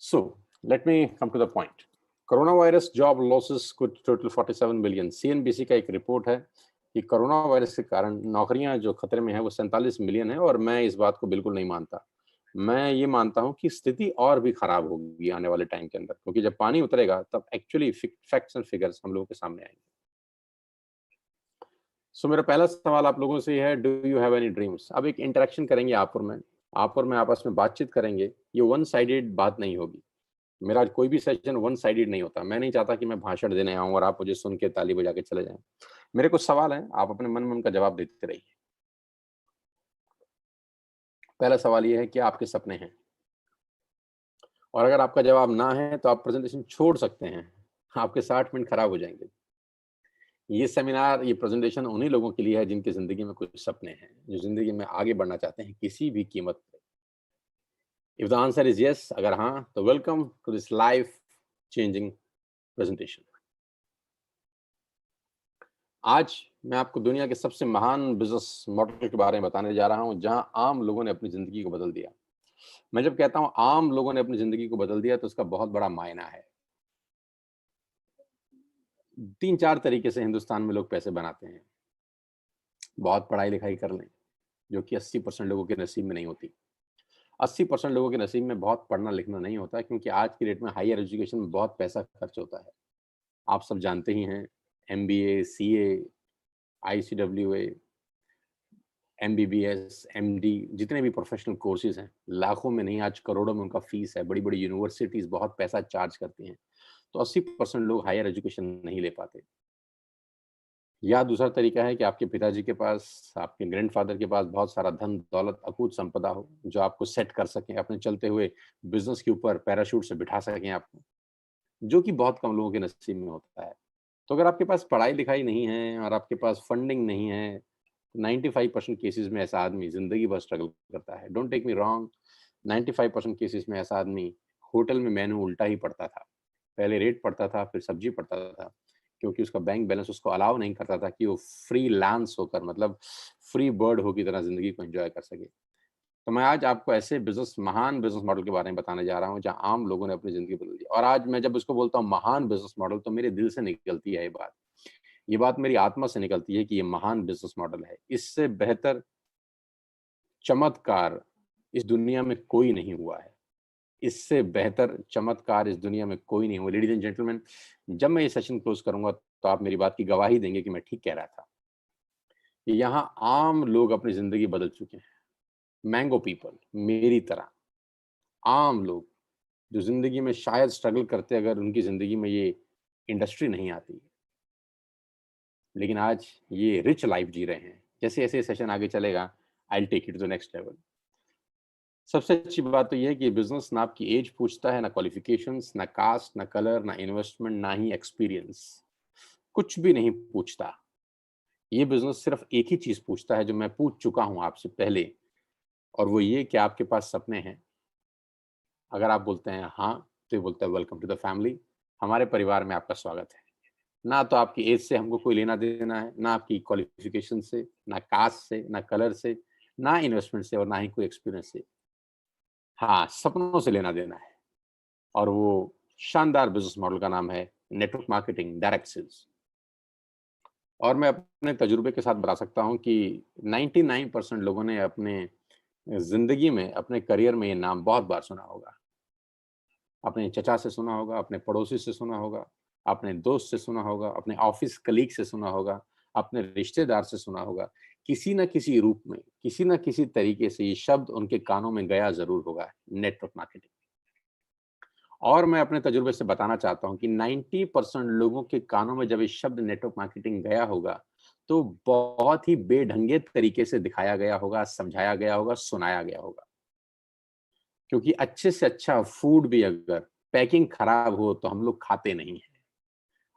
So let me come to the point. Corona virus job losses कुछ total 47 million. CNBC का एक report है कि कोरोना वायरस के कारण नौकरियां जो खतरे में है वो 47 मिलियन है, और मैं इस बात को बिल्कुल नहीं मानता। मैं ये मानता हूं कि स्थिति और भी खराब होगी आने वाले टाइम के अंदर, क्योंकि जब पानी उतरेगा तब एक्चुअली फैक्ट्स एंड फिगर्स हम लोगों के सामने आएंगे। सो मेरा पहला सवाल आप लोगों से है, do you have any dreams? अब एक इंटरेक्शन करेंगे आप और मैं आपस में बातचीत करेंगे। ये वन साइडेड बात नहीं होगी। मेरा आज कोई भी सेशन वन साइडेड नहीं होता। मैं नहीं चाहता कि मैं भाषण देने आऊं और आप मुझे सुन के ताली बजा के चले जाएं। मेरे कुछ सवाल हैं, आप अपने मन में उनका जवाब देते रहिए। पहला सवाल ये है कि आपके सपने हैं, और अगर आपका जवाब ना है तो आप प्रेजेंटेशन छोड़ सकते हैं। आपके 60 मिनट खराब हो जाएंगे। ये सेमिनार, ये प्रेजेंटेशन उन्हीं लोगों के लिए है जिनकी जिंदगी में कुछ सपने हैं, जो जिंदगी में आगे बढ़ना चाहते हैं किसी भी कीमत पे। If the answer is yes, अगर हाँ, तो welcome to this life changing presentation. आज मैं आपको दुनिया के सबसे महान बिजनेस मॉडल के बारे में बताने जा रहा हूं, जहां आम लोगों ने अपनी जिंदगी को बदल दिया। मैं जब कहता हूं आम लोगों ने अपनी जिंदगी को बदल दिया, तो उसका बहुत बड़ा मायना है। 3-4 तरीके से हिंदुस्तान में लोग पैसे बनाते हैं। बहुत पढ़ाई लिखाई कर लें, जो कि 80% लोगों के नसीब में नहीं होती। 80% लोगों के नसीब में बहुत पढ़ना लिखना नहीं होता, क्योंकि आज की डेट में हायर एजुकेशन में बहुत पैसा खर्च होता है। आप सब जानते ही हैं, MBA, CA, ICWA, MBBS, MD, जितने भी प्रोफेशनल कोर्सेज हैं, लाखों में नहीं, आज करोड़ों में उनका फीस है। बड़ी बड़ी यूनिवर्सिटीज बहुत पैसा चार्ज करती हैं, तो 80% लोग हायर एजुकेशन नहीं ले पाते। या दूसरा तरीका है कि आपके पिताजी के पास, आपके ग्रैंडफादर के पास बहुत सारा धन दौलत, अकूत संपदा हो, जो आपको सेट कर सकें, अपने चलते हुए बिजनेस के ऊपर पैराशूट से बिठा सकें आपको, जो कि बहुत कम लोगों के नसीब में होता है। तो अगर आपके पास पढ़ाई लिखाई नहीं है और आपके पास फंडिंग नहीं है, 95% केसेस में ऐसा आदमी जिंदगी भर स्ट्रगल करता है। Don't take me wrong, 95% cases में ऐसा आदमी होटल में मेनू उल्टा ही पढ़ता था। पहले रेट पढ़ता था, फिर सब्जी पढ़ता था, क्योंकि उसका बैंक बैलेंस उसको अलाउ नहीं करता था कि वो फ्री लांस होकर, मतलब फ्री बर्ड हो की तरह जिंदगी को एंजॉय कर सके। तो मैं आज आपको ऐसे महान बिजनेस मॉडल के बारे में बताने जा रहा हूँ, जहाँ आम लोगों ने अपनी जिंदगी बदल दी। और आज मैं जब इसको बोलता हूँ महान बिजनेस मॉडल, तो मेरे दिल से निकलती है ये बात मेरी आत्मा से निकलती है कि ये महान बिजनेस मॉडल है। इससे बेहतर चमत्कार इस दुनिया में कोई नहीं हुआ है। इससे बेहतर चमत्कार इस दुनिया में कोई नहीं हुआ। लेडीज एंड जेंटलमैन, जब मैं ये सेशन क्लोज करूंगा तो आप मेरी बात की गवाही देंगे कि मैं ठीक कह रहा था। यहाँ आम लोग अपनी जिंदगी बदल चुके हैं। मैंगो पीपल, मेरी तरह आम लोग, जो जिंदगी में शायद स्ट्रगल करते अगर उनकी जिंदगी में ये इंडस्ट्री नहीं आती, लेकिन आज ये रिच लाइफ जी रहे हैं। जैसे जैसे सेशन आगे चलेगा, I will take it to the next level. सबसे अच्छी बात तो ये है कि बिजनेस ना आपकी एज पूछता है, ना क्वालिफिकेशंस, ना कास्ट, ना कलर, ना इन्वेस्टमेंट, ना ही एक्सपीरियंस, कुछ भी नहीं पूछता। ये बिजनेस सिर्फ एक ही चीज पूछता है, जो मैं पूछ चुका हूं आपसे पहले, और वो ये कि आपके पास सपने हैं। अगर आप बोलते हैं हाँ, तो ये बोलता है वेलकम टू द फैमिली, हमारे परिवार में आपका स्वागत है। ना तो आपकी एज से हमको कोई लेना देना है, ना आपकी क्वालिफिकेशन से, ना कास्ट से, ना कलर से, ना इन्वेस्टमेंट से, और ना ही कोई एक्सपीरियंस से। हाँ, सपनों से लेना देना है, और वो शानदार बिजनेस मॉडल का नाम है नेटवर्क मार्केटिंग, डायरेक्ट सेल्स। और मैं अपने तजुर्बे के साथ बता सकता हूं कि 99% लोगों ने अपने जिंदगी में, अपने करियर में ये नाम बहुत बार सुना होगा। अपने चचा से सुना होगा, अपने पड़ोसी से सुना होगा, अपने दोस्त से सुना होगा, अपने ऑफिस कलीग से सुना होगा, अपने रिश्तेदार से सुना होगा। किसी न किसी रूप में, किसी न किसी तरीके से ये शब्द उनके कानों में गया जरूर होगा, नेटवर्क मार्केटिंग। और मैं अपने तजुर्बे से बताना चाहता हूं कि 90% लोगों के कानों में जब ये शब्द नेटवर्क मार्केटिंग गया होगा, तो बहुत ही बेढंगे तरीके से दिखाया गया होगा, समझाया गया होगा, सुनाया गया होगा। क्योंकि अच्छे से अच्छा फूड भी अगर पैकिंग खराब हो तो हम लोग खाते नहीं हैं।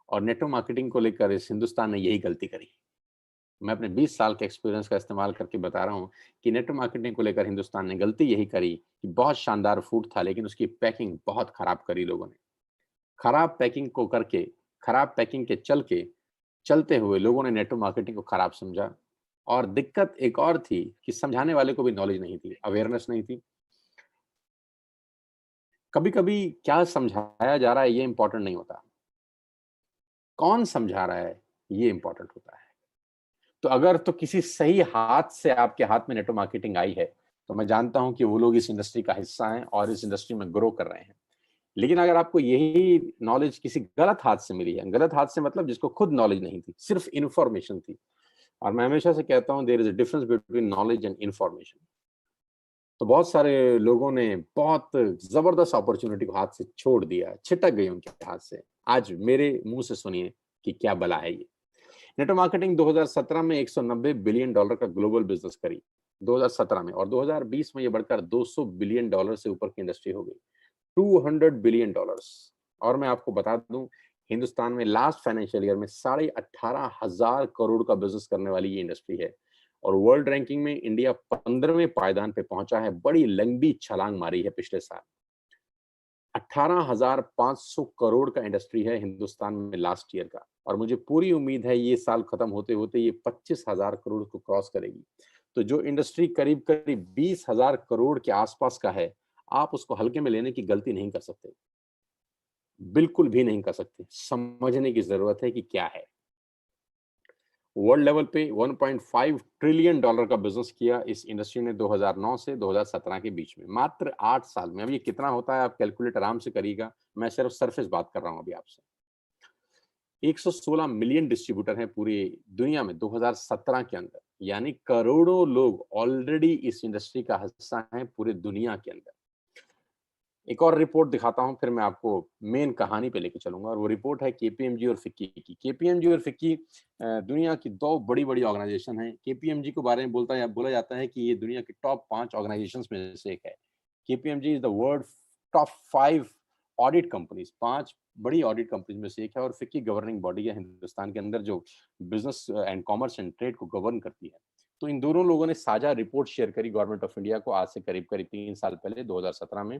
और नेटवर्क मार्केटिंग को लेकर इस हिंदुस्तान ने यही गलती करी। मैं अपने 20 साल के एक्सपीरियंस का इस्तेमाल करके बता रहा हूँ कि नेटवर्क मार्केटिंग को लेकर हिंदुस्तान ने गलती यही करी कि बहुत शानदार फूड था, लेकिन उसकी पैकिंग बहुत खराब करी लोगों ने। खराब पैकिंग को करके, खराब पैकिंग के चलते हुए लोगों ने नेटवर्क मार्केटिंग को खराब समझा। और दिक्कत एक और थी कि समझाने वाले को भी नॉलेज नहीं थी, अवेयरनेस नहीं थी। कभी-कभी क्या समझाया जा रहा है ये इम्पोर्टेंट नहीं होता। कौन समझा रहा है ये इम्पोर्टेंट होता है। तो अगर तो किसी सही हाथ से आपके हाथ में नेटवर्क मार्केटिंग आई है, तो मैं जानता हूँ कि वो लोग इस इंडस्ट्री का हिस्सा हैं और इस इंडस्ट्री में ग्रो कर रहे हैं। लेकिन अगर आपको यही नॉलेज किसी गलत हाथ से मिली है, गलत हाथ से मतलब जिसको खुद नॉलेज नहीं थी, सिर्फ इन्फॉर्मेशन थी। और मैं हमेशा से कहता हूँ there is a difference between knowledge and information. तो बहुत सारे लोगों ने बहुत ज़बरदस्त अपॉर्च्युनिटी को हाथ से छोड़ दिया, छिटक गई उनके हाथ से। आज मेरे मुँह से सुनिए कि क्या बला है ये। नेटवर्क मार्केटिंग 2017 में $190 बिलियन का ग्लोबल बिज़नेस करी, 2017 में, और 2020 में ये बढ़कर $200 बिलियन से ऊपर की इंडस्ट्री हो गई। $200 बिलियन। और मैं आपको बता दूं, हिंदुस्तान में लास्ट फाइनेंशियल ईयर में 18,500 करोड़ का बिजनेस करने वाली ये इंडस्ट्री है। और वर्ल्ड रैंकिंग में इंडिया 15वें पायदान पे पहुंचा है। बड़ी लंबी छलांग मारी है पिछले साल। 18,500 करोड़ का इंडस्ट्री है हिंदुस्तान में लास्ट ईयर का, और मुझे पूरी उम्मीद है ये साल खत्म होते होते ये 25,000 करोड़ को क्रॉस करेगी। तो जो इंडस्ट्री करीब करीब 20,000 करोड़ के आसपास का है, आप उसको हल्के में लेने की गलती नहीं कर सकते, बिल्कुल भी नहीं कर सकते। समझने की जरूरत है कि क्या है। वर्ल्ड लेवल पे 1.5 ट्रिलियन डॉलर का बिजनेस किया इस इंडस्ट्री ने 2009 से 2017 के बीच में, मात्र 8 साल में। अब ये कितना होता है आप कैलकुलेट आराम से करिएगा, मैं सिर्फ सरफेस बात कर रहा हूं अभी आपसे। 116 मिलियन डिस्ट्रीब्यूटर हैं पूरी दुनिया में 2017 के अंदर, यानी करोड़ों लोग ऑलरेडी इस इंडस्ट्री का हिस्सा हैं पूरे दुनिया के अंदर। एक और रिपोर्ट दिखाता हूँ, फिर मैं आपको मेन कहानी पे लेके चलूंगा, और वो रिपोर्ट है केपीएमजी और फिक्की की। केपीएमजी और फिक्की दुनिया की दो बड़ी-बड़ी ऑर्गेनाइजेशन हैं। केपीएमजी के बारे में बोला जाता है कि ये दुनिया की टॉप 5 ऑर्गेनाइजेशंस में से एक है। KPMG is the world top 5 audit companies, 5 बड़ी ऑडिट कंपनीज में से एक है, और फिक्की गवर्निंग बॉडी है हिंदुस्तान के अंदर जो business and commerce and trade को गवर्न करती है। तो इन दोनों लोगों ने साझा रिपोर्ट शेयर करी गवर्नमेंट ऑफ इंडिया को आज से करीब-करीब 3 साल पहले 2017 में,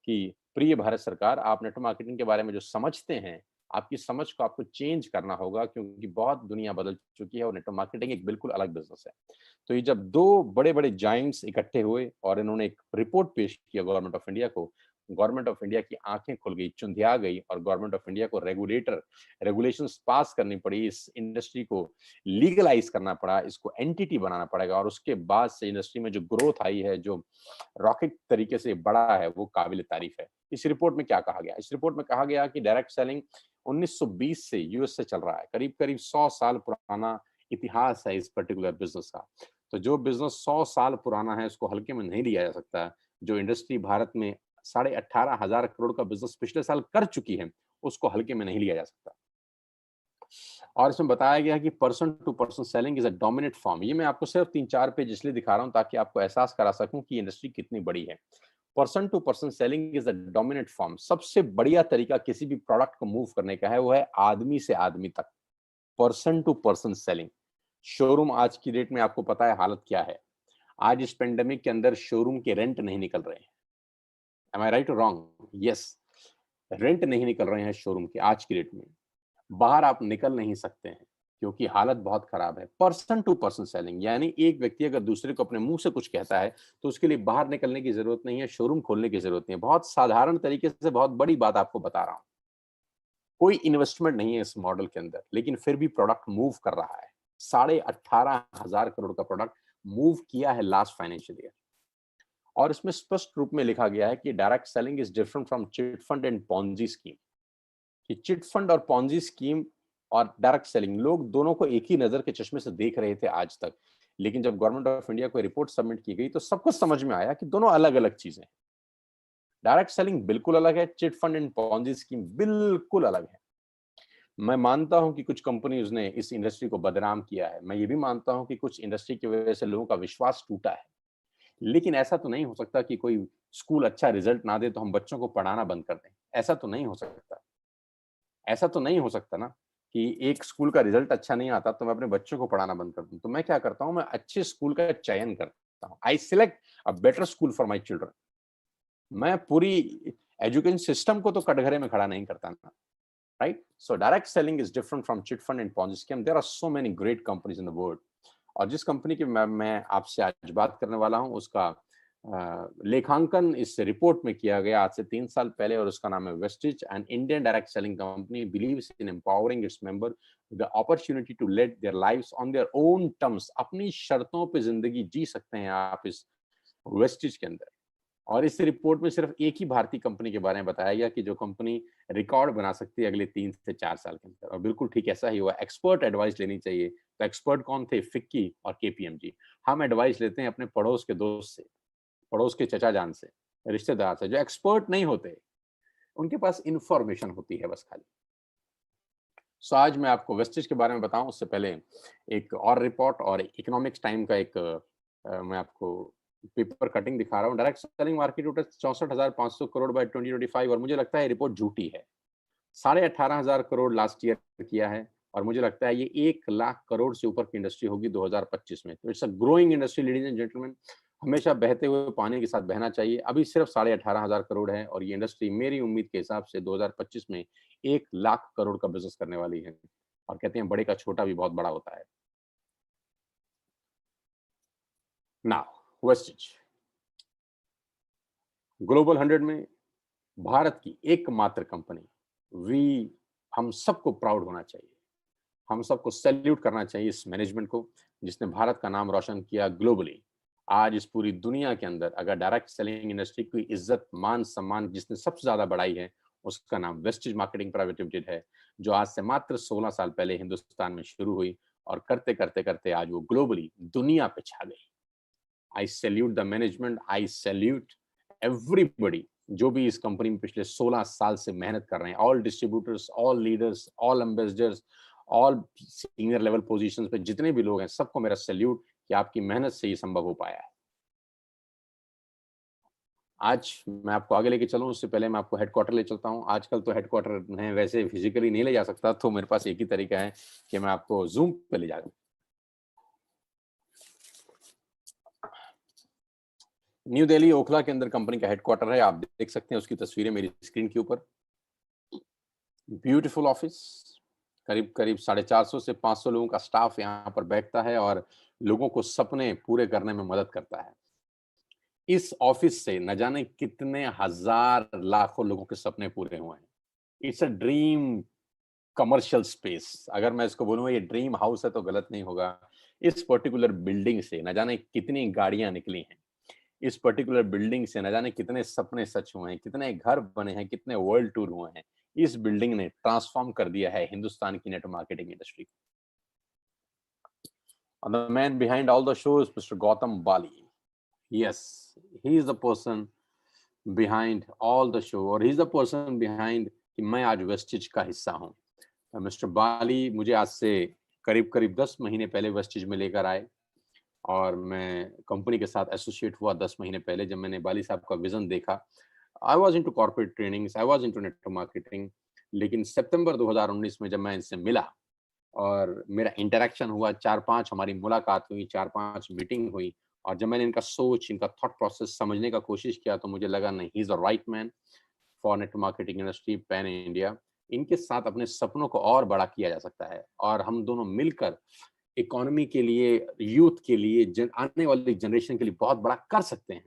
कि प्रिय भारत सरकार, आप नेटवर्क मार्केटिंग के बारे में जो समझते हैं, आपकी समझ को आपको चेंज करना होगा, क्योंकि बहुत दुनिया बदल चुकी है और नेटवर्क मार्केटिंग एक बिल्कुल अलग बिज़नेस है। तो ये जब 2 बड़े-बड़े जायंट्स इकट्ठे हुए और इन्होंने एक रिपोर्ट पेश किया गवर्नमेंट ऑफ इंडिया को, गवर्नमेंट ऑफ इंडिया की आँखें खुल गई, चुंधिया गई, और गवर्नमेंट ऑफ इंडिया को रेगुलेशंस पास करनी पड़ी, इस इंडस्ट्री को लीगलाइज़ करना पड़ा, इसको एंटिटी बनाना पड़ेगा, और उसके बाद से इंडस्ट्री में जो ग्रोथ आई है, जो रॉकेट तरीके से बढ़ा है, वो काबिल तारीफ है। इस रिपोर्ट में क्या कहा गया? इस रिपोर्ट में कहा गया कि डायरेक्ट सेलिंग 1920 से यूएस से चल रहा है। करीब-करीब 100 साल पुराना इतिहास है इस पर्टिकुलर बिज़नेस का। तो जो बिज़नेस 100 साल पुराना है, उसको हल्के में नहीं लिया जा सकता। जो इंडस्ट्री भारत में 18,500 करोड़ का बिज़नेस पिछले साल कर चुकी है, उसको हल्के में नहीं लिया जा सकता। और इसमें बताया गया है कि person to person selling is a dominant form. ये मैं आपको सिर्फ 3-4 पेज इसलिए दिखा रहा हूँ ताकि आपको एहसास करा सकूँ कि इंडस्ट्री कितनी बड़ी है। Person to person selling is the dominant form. सबसे बढ़िया तरीका किसी भी प्रोडक्ट को मूव करने का है, वो है आदमी से आदमी तक। Person to person selling. Showroom आज की डेट में आपको पता है हालत क्या है। आज इस पेंडेमिक के अंदर शोरूम के रेंट नहीं निकल रहे हैं। एम आई राइट और रॉन्ग? यस, रेंट नहीं निकल रहे हैं शोरूम के आज की डेट में। बाहर आप निकल नहीं सकते हैं क्योंकि हालत बहुत खराब है। पर्सन टू पर्सन सेलिंग, यानी एक व्यक्ति अगर दूसरे को अपने मुंह से कुछ कहता है तो उसके लिए बाहर निकलने की जरूरत नहीं है, शोरूम खोलने की जरूरत नहीं है। बहुत साधारण तरीके से बहुत बड़ी बात आपको बता रहा हूं। कोई इन्वेस्टमेंट नहीं है इस मॉडल के अंदर, लेकिन फिर भी प्रोडक्ट मूव कर रहा है। 18,500 करोड़ का प्रोडक्ट मूव किया है लास्ट फाइनेंशियल ईयर। और इसमें स्पष्ट रूप में लिखा गया है कि direct selling is different from chit fund and Ponzi scheme. कि चिट फंड और पॉन्जी स्कीम और डायरेक्ट सेलिंग, लोग दोनों को एक ही नजर के चश्मे से देख रहे थे आज तक। लेकिन जब गवर्नमेंट ऑफ इंडिया को रिपोर्ट सबमिट की गई तो सबको समझ में आया कि दोनों अलग अलग चीजें हैं। डायरेक्ट सेलिंग बिल्कुल अलग है, chit fund and Ponzi scheme बिल्कुल अलग है। मैं मानता हूं कि कुछ कंपनीज ने इस इंडस्ट्री को बदनाम किया है। मैं ये भी मानता हूं कि कुछ इंडस्ट्री की वजह से लोगों का विश्वास टूटा है। लेकिन ऐसा तो नहीं हो सकता कि कोई स्कूल अच्छा रिजल्ट ना दे तो हम बच्चों को पढ़ाना बंद कर दें। ऐसा तो नहीं हो सकता। ऐसा तो नहीं हो सकता ना कि एक स्कूल का रिजल्ट अच्छा नहीं आता तो मैं अपने बच्चों को पढ़ाना बंद कर दूं। तो मैं क्या करता हूं, मैं अच्छे स्कूल का चयन करता हूं। आई select a better school for my children. मैं पूरी एजुकेशन सिस्टम को तो कटघरे में खड़ा नहीं करता ना, right? So direct selling is different from chit fund and Ponzi scheme. There are so many great companies in the world. और जिस कंपनी की मैं आपसे आज बात करने वाला हूं, उसका लेखांकन इस रिपोर्ट में किया गया आज से 3 साल पहले, और उसका नाम है Vestige, an Indian direct selling company believes in empowering its member the opportunity to led their lives on their own terms. अपनी शर्तों पे जिंदगी जी सकते हैं आप इस वेस्टिज के अंदर। और इस रिपोर्ट में सिर्फ एक ही भारतीय कंपनी के बारे में बताया गया कि जो कंपनी रिकॉर्ड बना सकती है अगले 3 से 4 साल के अंदर, और बिल्कुल ठीक ऐसा ही हुआ। एक्सपर्ट एडवाइस लेनी चाहिए, तो एक्सपर्ट कौन थे? फिक्की और केपीएमजी। हम एडवाइस लेते हैं अपने पड़ोस के दोस्त से, पड़ोस के चचा जान से, रिश्तेदार से, जो एक्सपर्ट नहीं होते, उनके पास इंफॉर्मेशन होती है बस खाली। सो आज मैं आपको वेस्टेज के बारे में बताऊं, उससे पहले एक और रिपोर्ट और इकोनॉमिक्स टाइम का एक मैं आपको पेपर कटिंग दिखा रहा हूं। Direct selling market total 64,500 crore by 2025, और मुझे लगता है रिपोर्ट झूठी है। 18,500 करोड़ लास्ट ईयर किया है, और मुझे लगता है ये 1 लाख करोड़ से ऊपर की इंडस्ट्री होगी 2025 में। तो it's a growing industry ladies and gentleman. हमेशा बहते हुए पानी के साथ बहना चाहिए। अभी सिर्फ 18,500 करोड़ है, और ये इंडस्ट्री मेरी उम्मीद के हिसाब से 2025 में 1 लाख करोड़ का बिजनेस करने वाली है। और कहते हैं बड़े का छोटा भी बहुत बड़ा होता है। नाउ वेस्टेज ग्लोबल 100 में भारत की एकमात्र कंपनी। वी हम सबको प्राउड होना चाहिए, हम सबको सैल्यूट करना चाहिए इस मैनेजमेंट को, जिसने भारत का नाम रोशन किया ग्लोबली। आज इस पूरी दुनिया के अंदर अगर डायरेक्ट सेलिंग इंडस्ट्री की इज्जत मान सम्मान जिसने सबसे ज्यादा बढ़ाई है, उसका नाम वेस्टेज मार्केटिंग प्राइवेट लिमिटेड है, जो आज से मात्र 16 साल पहले हिंदुस्तान में शुरू हुई, और करते करते करते आज वो ग्लोबली दुनिया पे छा गई। आई salute the management, I salute everybody जो भी इस कंपनी में पिछले 16 साल से मेहनत कर रहे हैं। All distributors, all leaders, all ambassadors, all senior level positions पे जितने भी लोग हैं, सबको मेरा सैल्यूट कि आपकी मेहनत से ये संभव हो पाया है। आज मैं आपको आगे लेके चलूं, उससे पहले मैं आपको हेडक्वार्टर ले चलता हूं। आजकल तो हेडक्वार्टर में वैसे फिजिकली नहीं ले जा सकता, तो मेरे पास एक ही तरीका है कि मैं आपको जूम पे ले जाऊं। न्यू दिल्ली ओखला के अंदर कंपनी का हेडक्वार्टर है। आप देख सकते हैं उसकी तस्वीरें मेरी स्क्रीन के ऊपर। ब्यूटीफुल ऑफिस, करीब करीब 450 से 500 लोगों का स्टाफ यहाँ पर बैठता है और लोगों को सपने पूरे करने में मदद करता है। इस ऑफिस से न जाने कितने हजार लाखों लोगों के सपने पूरे हुए हैं। It's a dream commercial space. अगर मैं इसको बोलूंगा ये ड्रीम हाउस है तो गलत नहीं होगा। इस पर्टिकुलर बिल्डिंग से न जाने कितनी गाड़ियां निकली हैं, इस पर्टिकुलर बिल्डिंग से न जाने कितने सपने सच हुए हैं, कितने घर बने हैं, कितने वर्ल्ड टूर हुए हैं। इस बिल्डिंग ने ट्रांसफॉर्म कर दिया है हिंदुस्तान की network marketing industry. And the man behind all the show is Mr. Gautam Bali. Yes, he is the person behind all the show, और he is the person behind कि मैं आज वेस्टिज का हिस्सा हूँ। मिस्टर बाली मुझे आज से करीब करीब 10 महीने पहले वेस्टिज में लेकर आए, और मैं कंपनी के साथ एसोसिएट हुआ 10 महीने पहले, जब मैंने बाली साहब का विजन देखा। I was in to corporate trainings, I was in to network marketing. लेकिन सितंबर 2019 में जब मैं इनसे मिला और मेरा इंटरेक्शन हुआ, 4-5 हमारी मुलाकात हुई, 4-5 मीटिंग हुई, और जब मैंने इनका सोच, इनका थॉट प्रोसेस समझने का कोशिश किया, तो मुझे लगा नहीं, he is the right man for network marketing industry pan India. इनके साथ अपने सपनों को और बड़ा किया जा सकता है, और हम दोनों मिलकर इकोनॉमी के लिए, यूथ के लिए, आने वाली जनरेशन के लिए बहुत बड़ा कर सकते हैं।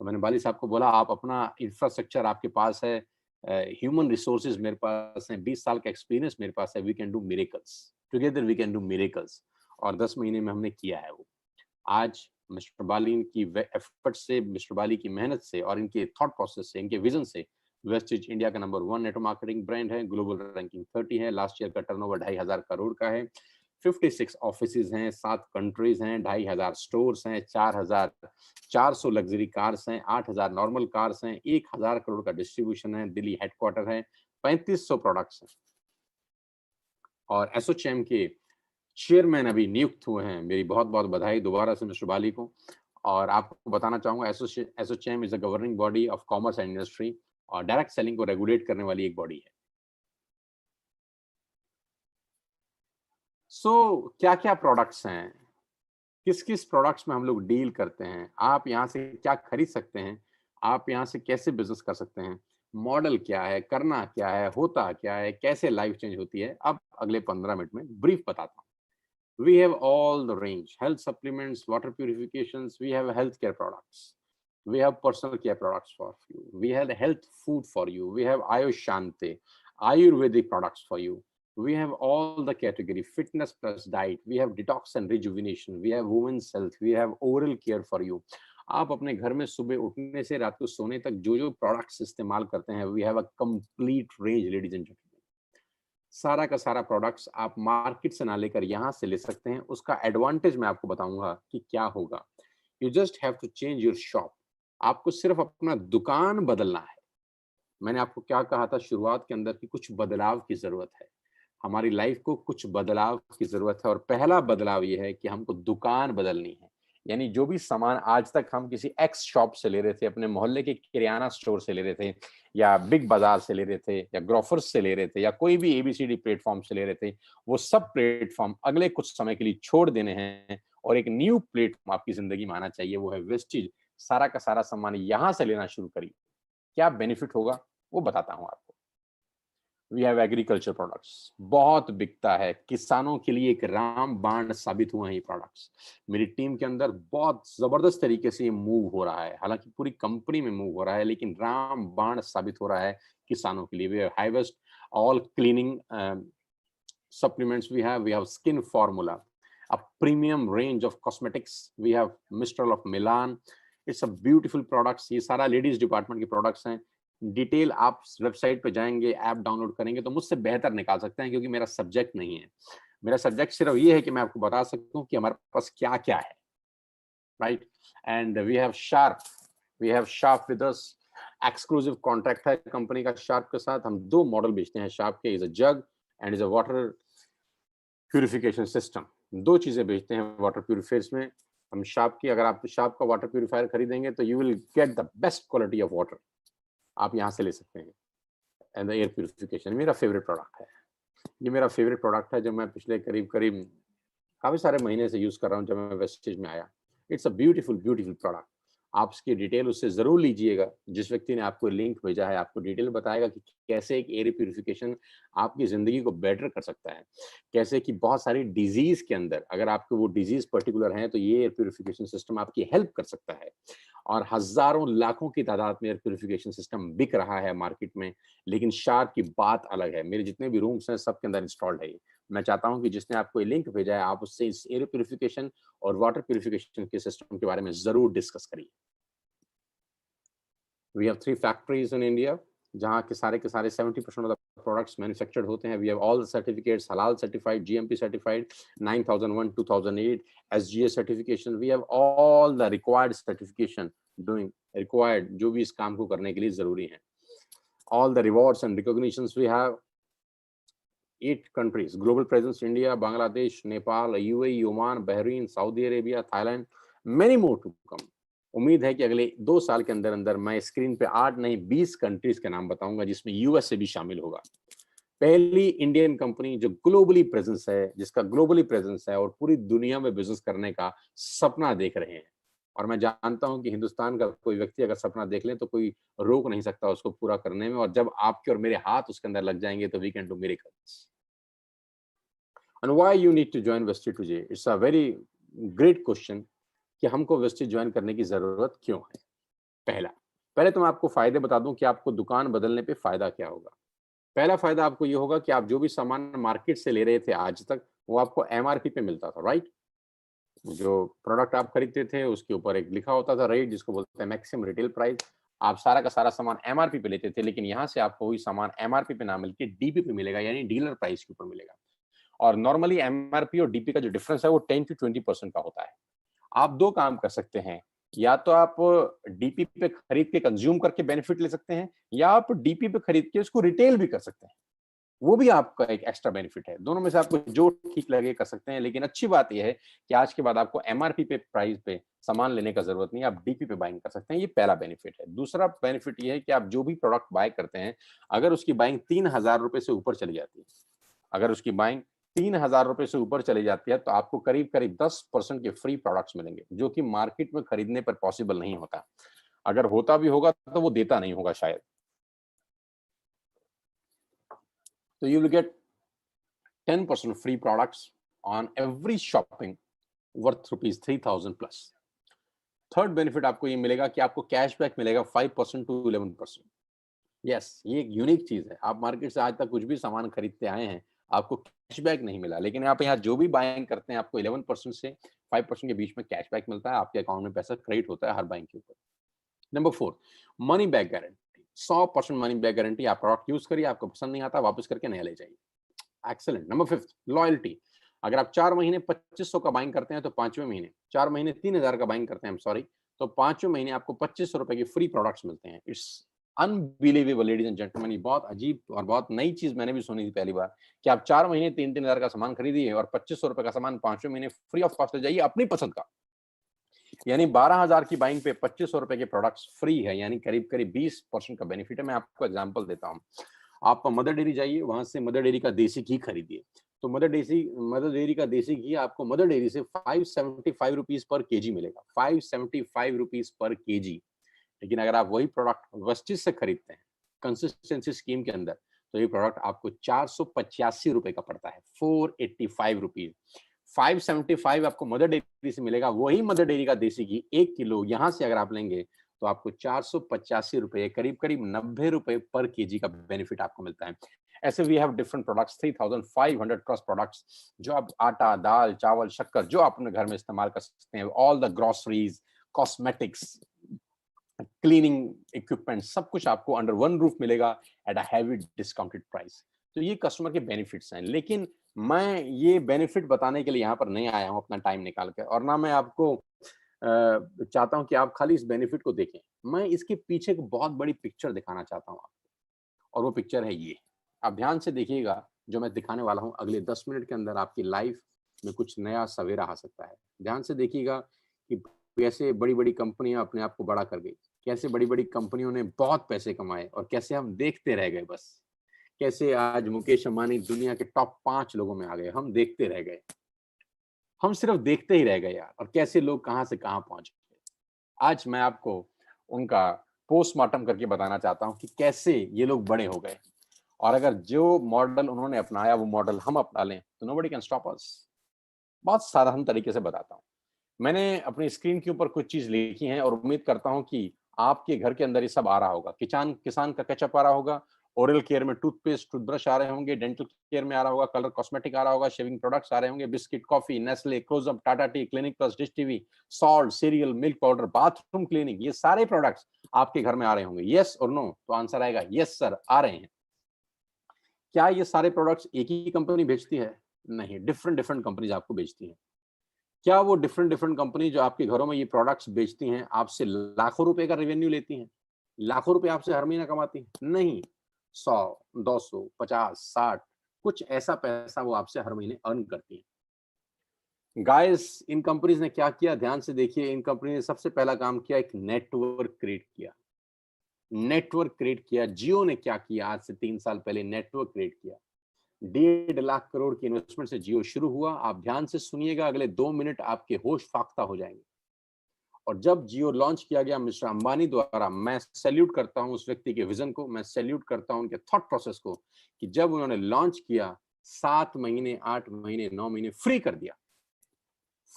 तो मैंने बाली साहब को बोला, आप अपना इंफ्रास्ट्रक्चर आपके पास है, ह्यूमन रिसोर्सेज मेरे पास है, 20 साल का एक्सपीरियंस मेरे पास है, we can do miracles together, we can do miracles. और 10 महीने में हमने किया है वो। आज मिस्टर बाली की एफर्ट से, मिस्टर बाली की मेहनत से, और इनके थॉट प्रोसेस से, इनके विजन से वेस्टिज इंडिया का नंबर 1 नेटवर्क मार्केटिंग ब्रांड है। ग्लोबल रैंकिंग 30 है। लास्ट ईयर का टर्नओवर 2,500 करोड़ का है। 56 ऑफिसेज हैं, 7 कंट्रीज हैं, 2,500 स्टोर्स हैं, 4,400 लग्जरी कार्स हैं, 8,000 नॉर्मल कार्स हैं, 1,000 करोड़ का डिस्ट्रीब्यूशन है, दिल्ली हेडक्वार्टर है, 3,500 प्रोडक्ट्स हैं। और एसोचैम के चेयरमैन अभी नियुक्त हुए हैं। मेरी बहुत बहुत बधाई दोबारा से मिस्टर बाली को। और आपको बताना चाहूंगा, ASSOCHAM is a governing body of commerce and industry, और डायरेक्ट सेलिंग को रेगुलेट करने वाली एक बॉडी है। क्या क्या प्रोडक्ट्स हैं, किस किस प्रोडक्ट्स में हम लोग डील करते हैं, आप यहाँ से क्या खरीद सकते हैं, आप यहाँ से कैसे बिजनेस कर सकते हैं, मॉडल क्या है, करना क्या है, होता क्या है, कैसे लाइफ चेंज होती है, अब अगले 15 मिनट में ब्रीफ बताता हूँ। We have all the range, health supplements, water purifications, we have healthcare products, We have personal care products for you. We have health food for you. We have Ayushante, Ayurvedic products for you. We have all the category fitness plus diet. We have detox and rejuvenation. We have women's health. We have oral care for you. आप अपने घर में सुबह उठने से रात को सोने तक जो जो प्रोडक्ट्स इस्तेमाल करते हैं, we have a complete range ladies and gentleman. सारा का सारा प्रोडक्ट्स आप मार्केट से ना लेकर यहाँ से ले सकते हैं। उसका एडवांटेज मैं आपको बताऊंगा कि क्या होगा। You just have to change your shop. आपको सिर्फ अपना दुकान बदलना है। मैंने आपको क्या कहा था शुरुआत के अंदर कि कुछ बदलाव की जरूरत है। हमारी लाइफ को कुछ बदलाव की जरूरत है और पहला बदलाव ये है कि हमको दुकान बदलनी है। यानी जो भी सामान आज तक हम किसी एक्स शॉप से ले रहे थे, अपने मोहल्ले के किराना स्टोर से ले रहे थे, या बिग बाजार से ले रहे थे, या ग्रोफर्स से ले रहे थे, या कोई भी एबीसीडी प्लेटफॉर्म से ले रहे थे, वो सब प्लेटफॉर्म अगले कुछ समय के लिए छोड़ देने हैं और एक न्यू प्लेटफॉर्म आपकी जिंदगी में आना चाहिए, वो है वेस्टीज। सारा का सारा सामान यहां से लेना शुरू करिए। क्या बेनिफिट होगा वो बताता हूं आपको। वी हैव एग्रीकल्चर प्रोडक्ट्स, बहुत बिकता है, किसानों के लिए एक रामबाण साबित हुए हैं ये प्रोडक्ट्स। मेरी टीम के अंदर बहुत जबरदस्त तरीके से ये मूव हो रहा है, हालांकि पूरी कंपनी में मूव हो रहा है, लेकिन रामबाण साबित हो रहा है किसानों के लिए। We have highest all cleaning supplements. We have skin formula, a premium range of cosmetics. We have Mistral of Milan. It's a beautiful products. ये सारा लेडीज डिपार्टमेंट के प्रोडक्ट्स हैं। डिटेल आप वेबसाइट पे जाएंगे, ऐप डाउनलोड करेंगे तो मुझसे बेहतर निकाल सकते हैं, क्योंकि मेरा सब्जेक्ट नहीं है। मेरा सब्जेक्ट सिर्फ ये है कि मैं आपको बता सकता हूँ कि हमारे पास क्या क्या है, right. And we have Sharp with us. Exclusive contract है कंपनी का शार्प के साथ। हम 2 मॉडल बेचते हैं शार्प के, is a jug and is a water purification system. 2 चीजें बेचते हैं वाटर प्यूरिफायर्स में हम शार्प की। अगर आप शार्प का वाटर प्यूरिफायर खरीदेंगे तो you will get the best quality of water, आप यहाँ से ले सकते हैं। एंड द एयर प्यूरिफिकेशन मेरा फेवरेट प्रोडक्ट है। ये मेरा फेवरेट प्रोडक्ट है जो मैं पिछले करीब काफी सारे महीने से यूज कर रहा हूँ जब मैं वेस्टेज में आया। It's a beautiful beautiful product. आप इसकी डिटेल उससे जरूर लीजिएगा। जिस व्यक्ति ने आपको लिंक भेजा है आपको डिटेल बताएगा कि कैसे एक एयर प्यूरिफिकेशन आपकी जिंदगी को बेटर कर सकता है, कैसे कि बहुत सारी डिजीज के अंदर अगर आपको वो डिजीज पर्टिकुलर है तो ये एयर प्यूरिफिकेशन सिस्टम आपकी हेल्प कर सकता है। और हजारों लाखों की तादाद में एयर प्यूरिफिकेशन सिस्टम बिक रहा है मार्केट में, लेकिन शार्प की बात अलग है। मेरे जितने भी रूम्स हैं सबके अंदर इंस्टॉल्ड है। मैं चाहता हूं कि जिसने आपको ये लिंक भेजा है आप उससे इस एयर प्यूरिफिकेशन और वाटर प्यूरिफिकेशन के सिस्टम के बारे में जरूर डिस्कस करिए। We have 3 factories in India जहां के सारे 70% ऑफ द प्रोडक्ट्स मैन्युफैक्चर्ड होते हैं। We have all the certificates, halal certified, GMP certified, 9001 2008 SGS certification. We have all the required certification doing required जो भी इस काम को करने के लिए जरूरी है। All the rewards and recognitions we have. 8 countries global presence: India, Bangladesh, Nepal, UAE, Oman, Bahrain, Saudi Arabia, Thailand, many more to come। उम्मीद है कि अगले 2 साल के अंदर अंदर मैं स्क्रीन पे 8 नहीं 20 कंट्रीज के नाम बताऊंगा जिसमें यूएसए भी शामिल होगा। पहली इंडियन कंपनी जो ग्लोबली प्रेजेंस है, जिसका ग्लोबली प्रेजेंस है और पूरी दुनिया में बिजनेस करने का सपना देख रहे हैं। और मैं जानता हूं कि हिंदुस्तान का कोई व्यक्ति अगर सपना देख ले तो कोई रोक नहीं सकता उसको पूरा करने में, और जब आपके और मेरे हाथ उसके अंदर लग जाएंगे तो we can do miracles. And why you need to join Vestige today? It's a very great question कि हमको वेस्टेज ज्वाइन करने की जरूरत क्यों है। पहले तो मैं आपको फायदे बता दूं कि आपको दुकान बदलने पे फायदा क्या होगा। पहला फायदा आपको ये होगा कि आप जो भी सामान मार्केट से ले रहे थे आज तक वो आपको एमआरपी पे मिलता था, राइट। जो प्रोडक्ट आप खरीदते थे उसके ऊपर एक लिखा होता था रेट, जिसको बोलते हैं मैक्सिमम रिटेल प्राइस। आप सारा का सारा सामान एमआरपी पे लेते थे, लेकिन यहाँ से आपको वही सामान एमआरपी पे ना मिलकर डीपी पे मिलेगा, यानी डीलर प्राइस के ऊपर मिलेगा। और नॉर्मली एमआरपी और डीपी का जो डिफरेंस है वो 10 to 20% का होता है। आप 2 काम कर सकते हैं, या तो आप डीपी पे खरीद के कंज्यूम करके बेनिफिट ले सकते हैं, या आप डीपी पे खरीद के उसको रिटेल भी कर सकते हैं, वो भी आपका एक एक्स्ट्रा बेनिफिट है। दोनों में से आपको जो ठीक लगे कर सकते हैं। लेकिन अच्छी बात यह है कि आज के बाद आपको एमआरपी पे प्राइस पे सामान लेने का जरूरत नहीं है, आप डीपी पे बाइंग कर सकते हैं। ये पहला बेनिफिट है। दूसरा बेनिफिट ये है कि आप जो भी प्रोडक्ट बाय करते हैं, अगर उसकी बाइंग 3000 रुपए से ऊपर चली जाती है, अगर उसकी बाइंग 3000 रुपए से ऊपर चली जाती है तो आपको करीब करीब 10% के फ्री प्रोडक्ट्स मिलेंगे, जो कि मार्केट में खरीदने पर पॉसिबल नहीं होता। अगर होता भी होगा तो वो देता नहीं होगा शायद। तो you will get 10% free products on every shopping worth rupees 3000 plus. Third benefit आपको ये मिलेगा कि आपको कैशबैक मिलेगा 5% टू 11%। यस, ये एक यूनिक चीज है। आप मार्केट से आज तक कुछ भी सामान खरीदते आए हैं, आपको कैशबैक नहीं मिला, लेकिन आप यहाँ जो भी बाइंग करते हैं आपको 11% से 5% के बीच में कैशबैक मिलता है, आपके अकाउंट में पैसा क्रेडिट होता है हर बाइंग के ऊपर। Number 4, money back guarantee. 100% money back guarantee. आप प्रोडक्ट यूज करिए, आपको पसंद नहीं आता, वापस करके नया ले जाइए। एक्सेलेंट। Number 5, loyalty. अगर आप 4 महीने 2500 का बाइंग करते हैं तो 5वें महीने, 4 महीने 3000 का बाइंग करते हैं, सॉरी, तो 5वें महीने आपको 2500 रुपए की फ्री प्रोडक्ट्स मिलते हैं। It's unbelievable ladies and gentlemen. ये बहुत अजीब और बहुत नई चीज मैंने भी सुनी थी पहली बार, कि आप 4 महीने 3-3000 का सामान खरीदिए और 2500 रुपए का सामान 5वें महीने फ्री ऑफ कॉस्ट ले जाइए अपनी पसंद का। यानी 12,000 की बाइंग पे 2500 रुपए के प्रोडक्ट्स फ्री है, यानी करीब करीब 20% का बेनिफिट है। मैं आपको एग्जांपल देता हूँ। आप मदर डेयरी जाइए, वहां से मदर डेयरी का देसी घी खरीदिए। तो मदर डेयरी का देसी घी आपको मदर डेयरी से 575 रुपीज पर केजी मिलेगा। 575 रुपीज पर केजी। लेकिन अगर आप वही प्रोडक्ट वेस्टिज से खरीदते हैं कंसिस्टेंसी स्कीम के अंदर, तो ये प्रोडक्ट आपको 485 रुपए का पड़ता है। 485 रुपीज। 575 आपको मदर डेयरी से मिलेगा, वही मदर डेयरी का देसी घी 1 किलो यहां से अगर आप लेंगे तो आपको 485 रुपए, करीब करीब 90 रुपए पर केजी का बेनिफिट आपको मिलता है। ऐसे we have different products, 3500 plus products, जो आप आटा, दाल, चावल, शक्कर जो आप अपने घर में इस्तेमाल कर सकते हैं, all the groceries, cosmetics, cleaning equipment, सब कुछ आपको अंडर वन रूफ मिलेगा at a heavy discounted price. तो ये कस्टमर के बेनिफिट्स हैं। लेकिन मैं ये बेनिफिट बताने के लिए यहाँ पर नहीं आया हूँ अपना टाइम निकाल कर, और ना मैं आपको चाहता हूँ कि आप खाली इस बेनिफिट को देखें। मैं इसके पीछे एक बहुत बड़ी पिक्चर दिखाना चाहता हूँ आपको, और वो पिक्चर है ये। आप ध्यान से देखिएगा, जो मैं दिखाने वाला हूँ अगले 10 मिनट के अंदर आपकी लाइफ में कुछ नया सवेरा आ सकता है। ध्यान से देखिएगा कि कैसे बड़ी-बड़ी कंपनियां अपने आप को बड़ा कर गई, कैसे बड़ी-बड़ी कंपनियों ने बहुत पैसे कमाए और कैसे हम देखते रह गए बस। कैसे आज मुकेश अंबानी दुनिया के टॉप 5 लोगों में आ गए, हम देखते रह गए। हम सिर्फ देखते ही रह गए यार, और कैसे लोग कहां से कहां पहुंच गए। आज मैं आपको उनका पोस्टमार्टम करके बताना चाहता हूं कि कैसे ये लोग बड़े हो गए, और अगर जो मॉडल उन्होंने अपनाया वो मॉडल हम अपना लें तो नोबडी कैन स्टॉप अस। बहुत साधारण तरीके से बताता हूं। मैंने अपनी स्क्रीन के ऊपर कुछ चीज लिखी है और उम्मीद करता हूं कि आपके घर के अंदर ये सब आ रहा होगा। किसान किसान का केचप आ रहा होगा, ओरल केयर में टूथपेस्ट, टूथब्रश आ रहे होंगे, डेंटल केयर में आ रहा होगा, कलर कॉस्मेटिक आ रहा होगा, शेविंग प्रोडक्ट्स आ रहे होंगे, biscuit, coffee, Nestle, close up, Tata tea, clinic plus, dish TV, salt, cereal, milk powder, bathroom cleaning, ये सारे प्रोडक्ट्स आपके घर में आ रहे होंगे। यस और नो? तो आंसर आएगा यस सर, आ रहे हैं। क्या ये सारे प्रोडक्ट्स एक ही कंपनी बेचती है? नहीं, डिफरेंट डिफरेंट कंपनीज आपको बेचती हैं। क्या वो डिफरेंट डिफरेंट कंपनी जो आपके घरों में ये प्रोडक्ट्स बेचती हैं आपसे लाखों रुपए का रेवेन्यू लेती हैं? लाखों रुपए आपसे हर महीना कमाती हैं? नहीं। 100, 200, 50, 60, कुछ ऐसा पैसा वो आपसे हर महीने अर्न करती हैं। गाइस, इन कंपनीज ने क्या किया, ध्यान से देखिए। इन कंपनी ने सबसे पहला काम किया, एक नेटवर्क क्रिएट किया। नेटवर्क क्रिएट किया। जियो ने क्या किया, आज से 3 साल पहले नेटवर्क क्रिएट किया। 1.5 लाख करोड़ की इन्वेस्टमेंट से जियो शुरू हुआ। आप ध्यान से सुनिएगा, अगले 2 मिनट आपके होश फाख्ता हो जाएंगे। और जब जियो लॉन्च किया गया मिस्टर अंबानी द्वारा, मैं सैल्यूट करता हूं उस व्यक्ति के विजन को, मैं सैल्यूट करता हूं उनके थॉट प्रोसेस को, कि जब उन्होंने लॉन्च किया 7 महीने, 8 महीने, 9 महीने फ्री कर दिया।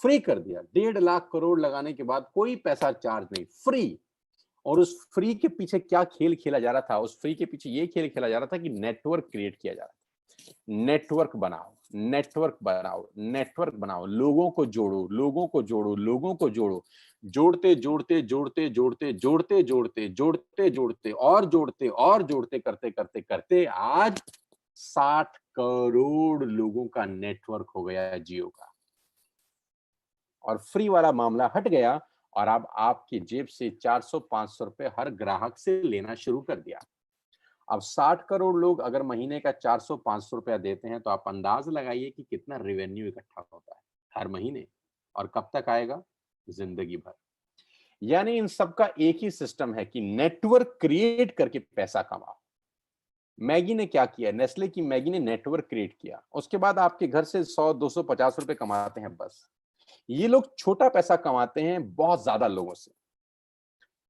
फ्री कर दिया। 1.5 लाख करोड़ लगाने के बाद कोई पैसा चार्ज नहीं, फ्री। और उस फ्री के पीछे क्या खेल खेला जा रहा था? उस फ्री के पीछे ये खेल खेला जा रहा था कि नेटवर्क क्रिएट किया जा रहा था। नेटवर्क बनाओ, नेटवर्क बनाओ, नेटवर्क बनाओ, लोगों को जोड़ो, लोगों को जोड़ो, लोगों को जोड़ो। जोड़ते जोड़ते जोड़ते जोड़ते जोड़ते जोड़ते जोड़ते जोड़ते और जोड़ते और जोड़ते करते करते करते आज 60 करोड़ लोगों का नेटवर्क हो गया है जियो का। और फ्री वाला मामला हट गया, और अब आपकी जेब से 400-500 रुपए हर ग्राहक से लेना शुरू कर दिया। अब 60 करोड़ लोग अगर महीने का 400-500 रुपया देते हैं, तो आप अंदाज लगाइए कि कितना रेवेन्यू इकट्ठा होता है हर महीने, और कब तक आएगा? जिंदगी भर। यानी इन सबका एक ही सिस्टम है कि नेटवर्क क्रिएट करके पैसा कमाओ। मैगी ने क्या किया? नेस्ले की मैगी ने नेटवर्क क्रिएट किया, उसके बाद आपके घर से 100, 200, 50 रुपए कमाते हैं बस। ये लोग छोटा पैसा कमाते हैं बहुत ज्यादा लोगों से।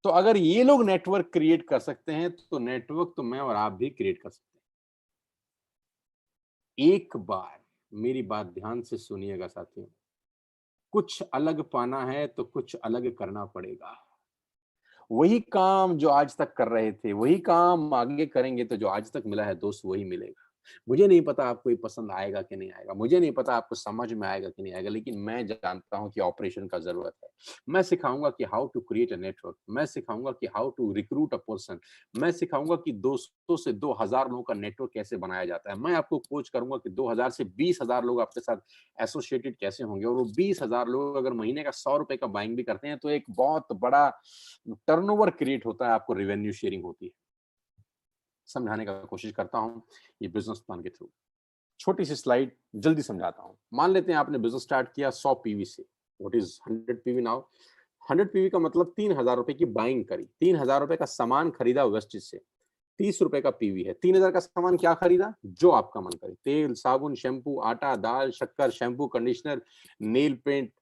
तो अगर ये लोग नेटवर्क क्रिएट कर सकते हैं, तो नेटवर्क तो मैं और आप भी क्रिएट कर सकते हैं। एक बार मेरी बात ध्यान से सुनिएगा साथियों। कुछ अलग पाना है तो कुछ अलग करना पड़ेगा। वही काम जो आज तक कर रहे थे, वही काम आगे करेंगे तो जो आज तक मिला है दोस्त वही मिलेगा। मुझे नहीं पता आपको ये पसंद आएगा कि नहीं आएगा, मुझे नहीं पता आपको समझ में आएगा कि नहीं आएगा, लेकिन मैं जानता हूँ कि ऑपरेशन का ज़रूरत है। मैं सिखाऊँगा कि how to create a network, मैं सिखाऊँगा कि how to recruit a person, मैं सिखाऊँगा कि 200 से 2000 लोगों का नेटवर्क कैसे बनाया जाता है। मैं आपको कोच करूँगा कि 2000 से 20,000 लोग आपके साथ एसोसिएटेड कैसे होंगे और वो 20,000 लोग अगर महीने का ₹100 का बाइंग भी करते हैं, तो एक बहुत बड़ा टर्नओवर क्रिएट होता है, आपको रेवेन्यू शेयरिंग होती है। समझाने का कोशिश करता हूँ, ये बिज़नेस प्लान के थ्रू। छोटी-सी स्लाइड जल्दी समझाता हूँ। मान लेते हैं आपने बिज़नेस स्टार्ट किया 100 पीवी से। What is 100 PV now? 100 PV का मतलब ₹3000 की बाइंग करी। ₹3000 का सामान खरीदा वेस्टेज से। ₹30 का पीवी है। 3000 का सामान क्या खरीदा? जो आपका मन करे। तेल, साबुन, शैम्पू, आटा, दाल, शक्कर, shampoo, conditioner, nail paint,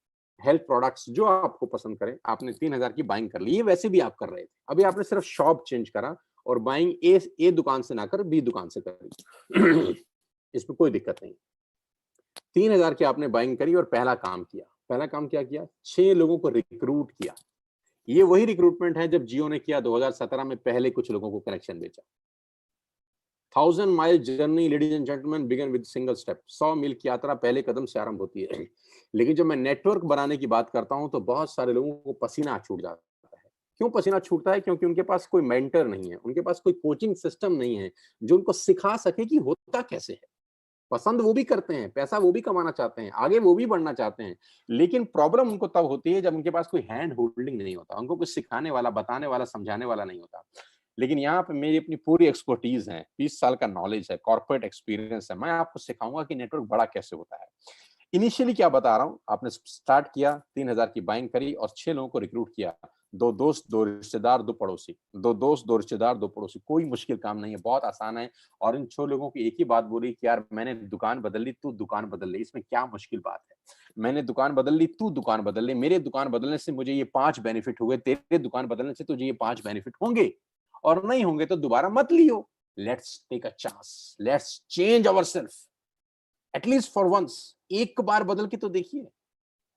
health products जो आपको पसंद करे, आपने 3000 की बाइंग कर ली। ये वैसे भी आप कर रहे थे। अभी आपने सिर्फ शॉप चेंज करा और बाइंग ए दुकान से ना कर बी दुकान से करी। इसमें कोई दिक्कत नहीं। 3000 की आपने बाइंग करी और पहला काम किया। पहला काम क्या किया? 6 लोगों को रिक्रूट किया। ये वही रिक्रूटमेंट है जब जियो ने किया 2017 में पहले कुछ लोगों को कनेक्शन बेचा। 1000 mile journey ladies and gentleman begin with single step. 100 मील की यात्रा पहले कदम से आरंभ होती है। लेकिन जब मैं नेटवर्क बनाने की बात करता हूं तो बहुत सारे लोगों को पसीना छूट जाता है। क्यों पसीना छूटता है? क्योंकि उनके पास कोई मेंटर नहीं है, उनके पास कोई कोचिंग सिस्टम नहीं है जो उनको सिखा सके कि होता कैसे है। पसंद वो भी करते हैं, पैसा वो भी कमाना चाहते हैं, आगे वो भी बढ़ना चाहते हैं। लेकिन प्रॉब्लम उनको तब होती है जब उनके पास कोई हैंड होल्डिंग नहीं होता, उनको कुछ सिखाने वाला, बताने वाला, समझाने वाला नहीं होता। लेकिन यहाँ पे मेरी अपनी पूरी एक्सपर्टीज़ है, 20 साल का नॉलेज है, कॉर्पोरेट एक्सपीरियंस है। मैं आपको सिखाऊँगा कि नेटवर्क बड़ा कैसे होता है। इनिशियली क्या बता रहा हूँ, आपने स्टार्ट किया, 3000 की बाइंग करी और 6 लोगों को रिक्रूट किया। 2 दोस्त, 2 रिश्तेदार, 2 पड़ोसी। 2 दोस्त, 2 रिश्तेदार, 2 पड़ोसी। कोई मुश्किल काम नहीं है, बहुत आसान है और इन 6 लोगों की एक ही बात बोली कि यार मैंने दुकान बदल ली, तू दुकान बदल ले, इसमें क्या मुश्किल बात है? मैंने दुकान बदल ली, तू दुकान बदल ले, मेरे दुकान बदलने से मुझे ये 5 बेनिफिट हुए, तेरे दुकान बदलने से तुझे ये 5 बेनिफिट होंगे और नहीं होंगे तो दोबारा मत लियो। Let's take a chance, let's change ourself at least for once. एक बार बदल के तो देखिए,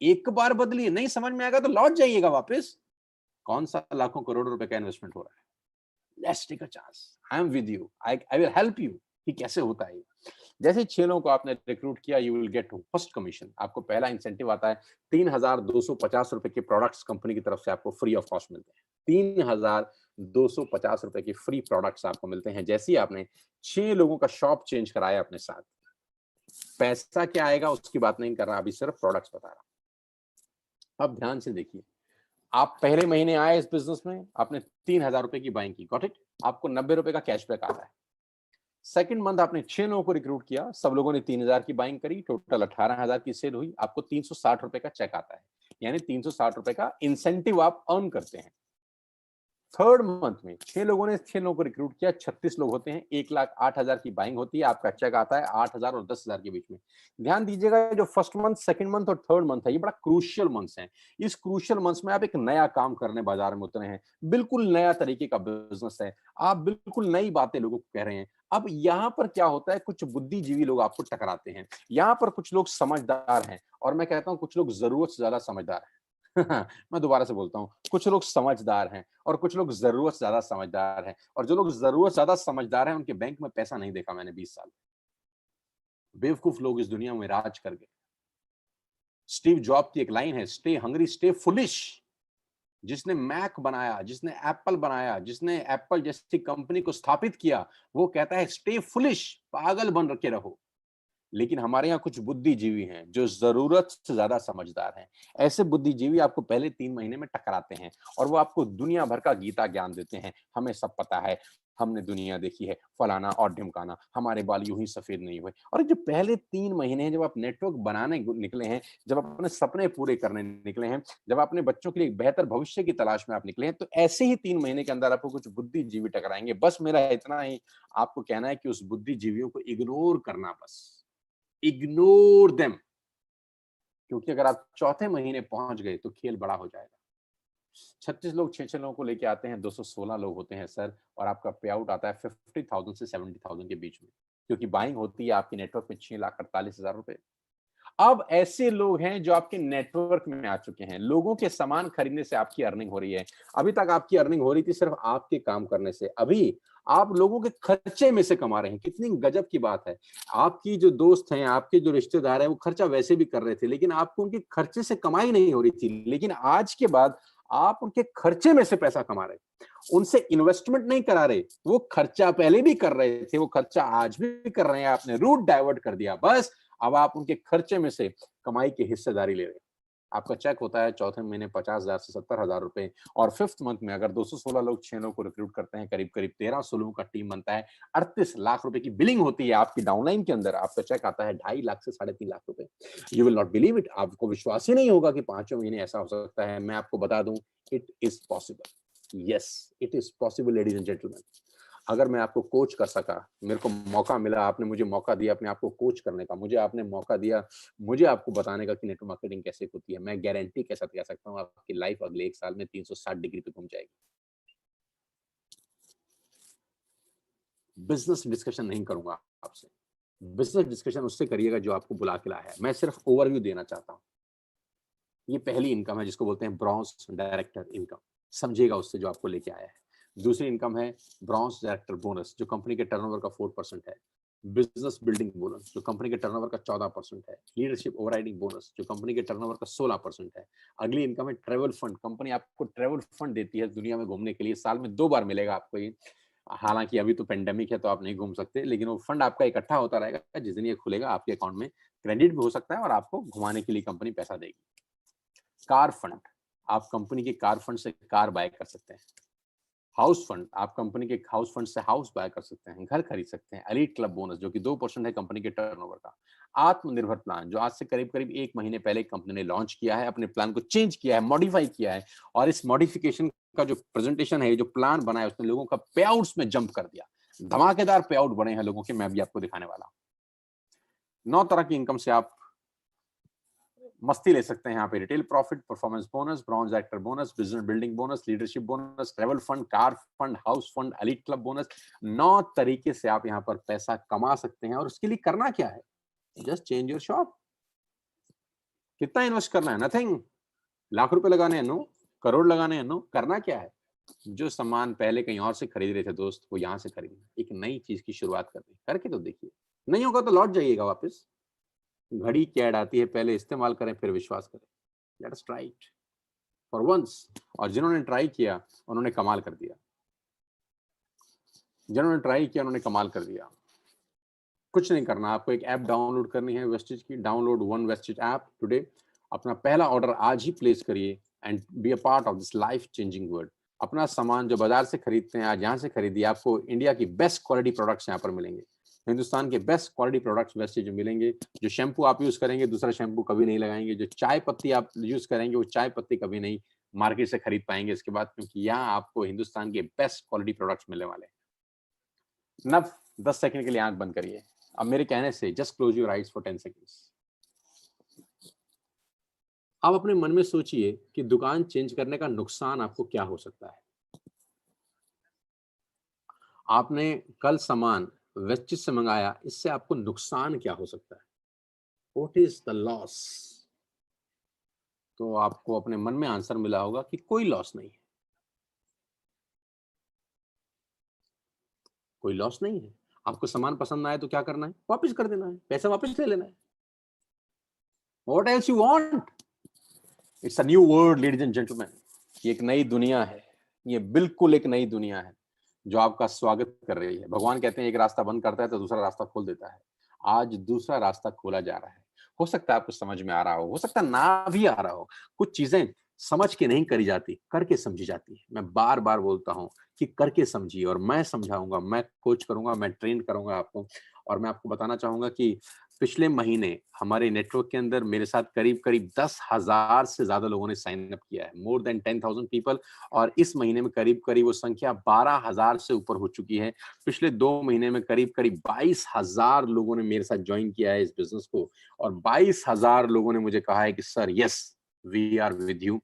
एक बार बदलिए, नहीं समझ में आएगा तो लौट जाइएगा वापस। कौन सा लाखों करोड़ों रुपए का इन्वेस्टमेंट हो रहा है? Let's take a chance, I am with you, I will help you कि कैसे होता है ये। जैसे 6 लोगों को आपने रिक्रूट किया, you will get first commission. आपको पहला इंसेंटिव आता है। 3250 रुपए के प्रोडक्ट्स कंपनी की तरफ से आपको फ्री ऑफ कॉस्ट मिलते हैं। 3250 रुपए के फ्री प्रोडक्ट्स आपको मिलते हैं जैसे ही आपने 6 लोगों का शॉप चेंज कराया अपने साथ। पैसा क्या आएगा उसकी बात नहीं कर रहा, अभी सिर्फ प्रोडक्ट्स बता रहा। अब ध्यान से देखिए, आप पहले महीने आए इस बिज़नेस में, आपने 3000 रुपए की बाइंग की, गॉट इट? आपको ₹90 का कैशबैक आता है। सेकंड मंथ आपने 6 लोगों को रिक्रूट किया, सब लोगों ने 3000 की बाइंग करी, टोटल 18,000 की सेल हुई, आपको ₹360 का चेक आता है। यानी ₹360 का इंसेंटिव आप अर्न करते हैं। थर्ड मंथ में 6 लोगों ने 6 लोगों को रिक्रूट किया, 36 लोग होते हैं, 1,08,000 की बाइंग होती है, आपका चेक आता है 8,000 और 10,000 के बीच में। ध्यान दीजिएगा जो फर्स्ट मंथ, सेकंड मंथ और थर्ड मंथ है, ये बड़ा क्रूशियल मंथ्स हैं। इस क्रूशियल मंथ्स में आप एक नया काम करने बाजार में उतरे हैं, बिल्कुल नया तरीके का बिज़नेस है, आप बिल्कुल नई बातें लोगों को कह रहे हैं। अब यहाँ पर क्या होता है, कुछ बुद्धिजीवी लोग आपको टकराते हैं, यहाँ पर कुछ लोग समझदार हैं और मैं कहता हूँ कुछ लोग ज़रूरत से ज़्यादा समझदार हैं। मैं दोबारा से बोलता हूँ, कुछ लोग समझदार हैं और कुछ लोग ज़रूरत से ज़्यादा समझदार हैं और जो लोग ज़रूरत से ज़्यादा समझदार हैं, उनके बैंक में पैसा नहीं देखा मैंने 20 साल। बेवकूफ़ लोग इस दुनिया में राज कर गए। स्टीव जॉब की एक लाइन है, "स्टे हंग्री, स्टे फूलिश"। जिसने मैक बनाया, जिसने एप्पल बनाया, जिसने एप्पल जैसी कंपनी को स्थापित किया, वो कहता है, "स्टे फूलिश", पागल बन के रहो। लेकिन हमारे यहाँ कुछ बुद्धिजीवी हैं जो ज़रूरत से ज़्यादा समझदार हैं। ऐसे बुद्धिजीवी आपको पहले 3 महीने में टकराते हैं और वो आपको दुनिया भर का गीता ज्ञान देते हैं। हमें सब पता है, हमने दुनिया देखी है, फलाना और ढिमकाना, हमारे बाल यूँ ही सफ़ेद नहीं हुए। और जो पहले 3 महीने हैं जब आप नेटवर्क बनाने निकले हैं, जब आप अपने सपने पूरे करने निकले हैं, जब अपने बच्चों के लिए एक बेहतर भविष्य की तलाश में आप निकले हैं, तो ऐसे ही 3 महीने के अंदर आपको कुछ बुद्धिजीवी टकराएँगे। बस मेरा इतना ही आपको कहना है कि उस बुद्धिजीवियों को इग्नोर करना बस। इग्नोर देम, क्योंकि अगर आप चौथे महीने पहुंच गए तो खेल बड़ा हो जाएगा। 36 लोग 6-6 लोगों को लेके आते हैं, 216 लोग होते हैं सर और आपका पे आउट आता है 50,000 से 70,000 के बीच में, क्योंकि बाइंग होती है आपके नेटवर्क में 6,48,000 रुपए। अब ऐसे लोग हैं जो आपके नेटवर्क में आ चुके हैं, लोगों के सामान खरीदने से आपकी अर्निंग हो रही है। अभी तक आपकी अर्निंग हो रही थी सिर्फ आपके काम करने से, अभी आप लोगों के खर्चे में से कमा रहे हैं। कितनी गजब की बात है। आपकी जो दोस्त हैं, आपके जो रिश्तेदार हैं, वो खर्चा वैसे भी कर रहे थे, लेकिन आपको उनके खर्चे से कमाई नहीं हो रही थी। लेकिन आज के बाद आप उनके खर्चे में से पैसा कमा रहे हैं, उनसे इन्वेस्टमेंट नहीं करा रहे। वो खर्चा पहले भी कर रहे थे, वो खर्चा आज भी कर रहे हैं, आपने रूट डाइवर्ट कर दिया। बस अब आप उनके खर्चे में से कमाई की हिस्सेदारी ले रहे हैं। आपका चेक होता है चौथे महीने 50,000 से 70,000 रुपए, और फिफ्थ मंथ में अगर 216 लोग 6 लोग को रिक्रूट करते हैं, करीब करीब 1300 लोगों का टीम बनता है, 38 लाख रुपए की बिलिंग होती है आपकी डाउनलाइन के अंदर। आपका चेक आता है 2.5 लाख से 3.5 लाख रुपए। You will not believe it. आपको विश्वास ही नहीं होगा कि 5 महीने ऐसा हो सकता है। मैं आपको बता दूं, it is possible. Yes, it is possible ladies and gentleman. अगर मैं आपको कोच कर सका, मेरे को मौका मिला, आपने मुझे मौका दिया अपने आप को कोच करने का, मुझे आपने मौका दिया मुझे आपको बताने का कि नेटवर्क मार्केटिंग कैसे होती है, मैं गारंटी के साथ कह सकता हूँ आपकी लाइफ अगले 1 साल में 360 डिग्री पे घूम जाएगी। बिजनेस डिस्कशन नहीं करूंगा आपसे। बिजनेस डिस्कशन उससे करिएगा जो आपको बुला के लाया है। मैं सिर्फ ओवरव्यू देना चाहता हूँ। ये पहली इनकम है जिसको बोलते हैं ब्रॉन्ज डायरेक्टर इनकम, समझिएगा उससे जो आपको लेके आया है। दूसरी इनकम है ब्रॉन्ज डायरेक्टर बोनस, जो कंपनी के टर्नओवर का 4% है। बिजनेस बिल्डिंग बोनस, जो कंपनी के टर्नओवर का 14% है। लीडरशिप ओवरराइडिंग बोनस, जो कंपनी के टर्नओवर का 16% है। अगली इनकम है ट्रेवल फंड, कंपनी आपको ट्रेवल फंड देती है दुनिया में घूमने के लिए, साल में 2 बार मिलेगा आपको ये। हालांकि अभी तो पेंडेमिक है तो आप नहीं घूम सकते, लेकिन वो फंड आपका इकट्ठा होता रहेगा, जिस दिन ये खुलेगा आपके अकाउंट में क्रेडिट भी हो सकता है और आपको घुमाने के लिए कंपनी पैसा देगी। कार फंड, आप कंपनी के कार फंड से कार बाय कर सकते हैं। हाउस फंड, आप कंपनी के हाउस फंड से हाउस बाय कर सकते हैं, घर खरीद सकते हैं। एलीट क्लब बोनस, जो कि 2% है कंपनी के टर्नओवर का। आत्मनिर्भर प्लान, जो आज से करीब करीब 1 महीने पहले कंपनी ने लॉन्च किया है, अपने प्लान को चेंज किया है, मॉडिफाई किया है, और इस मॉडिफिकेशन का जो प्रेजेंटेशन है, जो प्लान बना है, उसने लोगों का पे आउट्स में जंप कर दिया। धमाकेदार पे आउट बने हैं लोगों के, मैं भी आपको दिखाने वाला हूं। 9 तरह की इनकम से आप मस्ती ले सकते हैं यहाँ पे। Retail profit, performance bonus, bronze actor bonus, business building bonus, leadership bonus, travel fund, car fund, house fund, elite club bonus. 9 तरीके से आप यहाँ पर पैसा कमा सकते हैं, और उसके लिए करना क्या है? Just change your shop. कितना इन्वेस्ट करना है? नथिंग। लाख रुपए लगाने हैं? नो। करोड़ लगाने हैं? नो। करना क्या है? जो सामान पहले कहीं और से खरीद रहे थे दोस्त, वो यहाँ से खरीदना। एक नई चीज की शुरुआत करनी, करके तो देखिए। नहीं होगा तो लौट जाइएगा वापस। घड़ी की ऐड आती है, पहले इस्तेमाल करें फिर विश्वास करें। Let us try it for once. और जिन्होंने ट्राई किया उन्होंने कमाल कर दिया। जिन्होंने ट्राई किया उन्होंने कमाल कर दिया। कुछ नहीं करना, आपको एक ऐप डाउनलोड करनी है वेस्टेज की। Download one wastage app today. अपना पहला ऑर्डर आज ही प्लेस करिए and be a part of this life changing world. अपना सामान जो बाजार से खरीदते हैं आज यहाँ से खरीदिए। आपको इंडिया की बेस्ट क्वालिटी प्रोडक्ट्स यहाँ पर मिलेंगे। हिंदुस्तान के बेस्ट क्वालिटी प्रोडक्ट्स वेस्टेज मिलेंगे। जो शैम्पू आप यूज करेंगे दूसरा शैम्पू कभी नहीं लगाएंगे। जो चाय पत्ती आप यूज करेंगे वो चाय पत्ती कभी नहीं मार्केट से खरीद पाएंगे इसके बाद, क्योंकि यहाँ आपको हिंदुस्तान के बेस्ट क्वालिटी प्रोडक्ट्स मिलने वाले हैं। नव 10 सेकंड के लिए आंख बंद करिए। अब मेरे कहने से just close your eyes for 10 seconds. आप अपने मन में सोचिए कि दुकान चेंज करने का नुकसान आपको क्या हो सकता है। आपने कल सामान वेस्टेज से मंगाया, इससे आपको नुकसान क्या हो सकता है? What is the loss? तो आपको अपने मन में आंसर मिला होगा कि कोई लॉस नहीं है। कोई लॉस नहीं है। आपको सामान पसंद आए तो क्या करना है? वापस कर देना है, पैसा वापस ले लेना है। What else you want? It's a new world ladies and gentlemen. ये एक नई दुनिया है। ये बिल्कुल एक नई दुनिया है जो आपका स्वागत कर रही है। भगवान कहते हैं एक रास्ता बंद करता है तो दूसरा रास्ता खोल देता है। आज दूसरा रास्ता खोला जा रहा है। हो सकता है आपको समझ में आ रहा हो सकता है ना भी आ रहा हो। कुछ चीजें समझ के नहीं करी जाती, करके समझी जाती है। मैं बार बार बोलता हूँ कि करके समझिए, और मैं समझाऊंगा, मैं कोच करूंगा, मैं ट्रेन करूंगा आपको। और मैं आपको बताना चाहूंगा कि पिछले महीने हमारे नेटवर्क के अंदर मेरे साथ करीब करीब 10,000 से ज्यादा लोगों ने साइन अप किया है, मोर देन 10,000 पीपल। और इस महीने में करीब करीब वो संख्या 12,000 से ऊपर हो चुकी है। पिछले 2 महीने में करीब करीब 22,000 लोगों ने मेरे साथ ज्वाइन किया है इस बिजनेस को। और 22,000 लोगों ने मुझे कहा है कि sir yes, we are with you.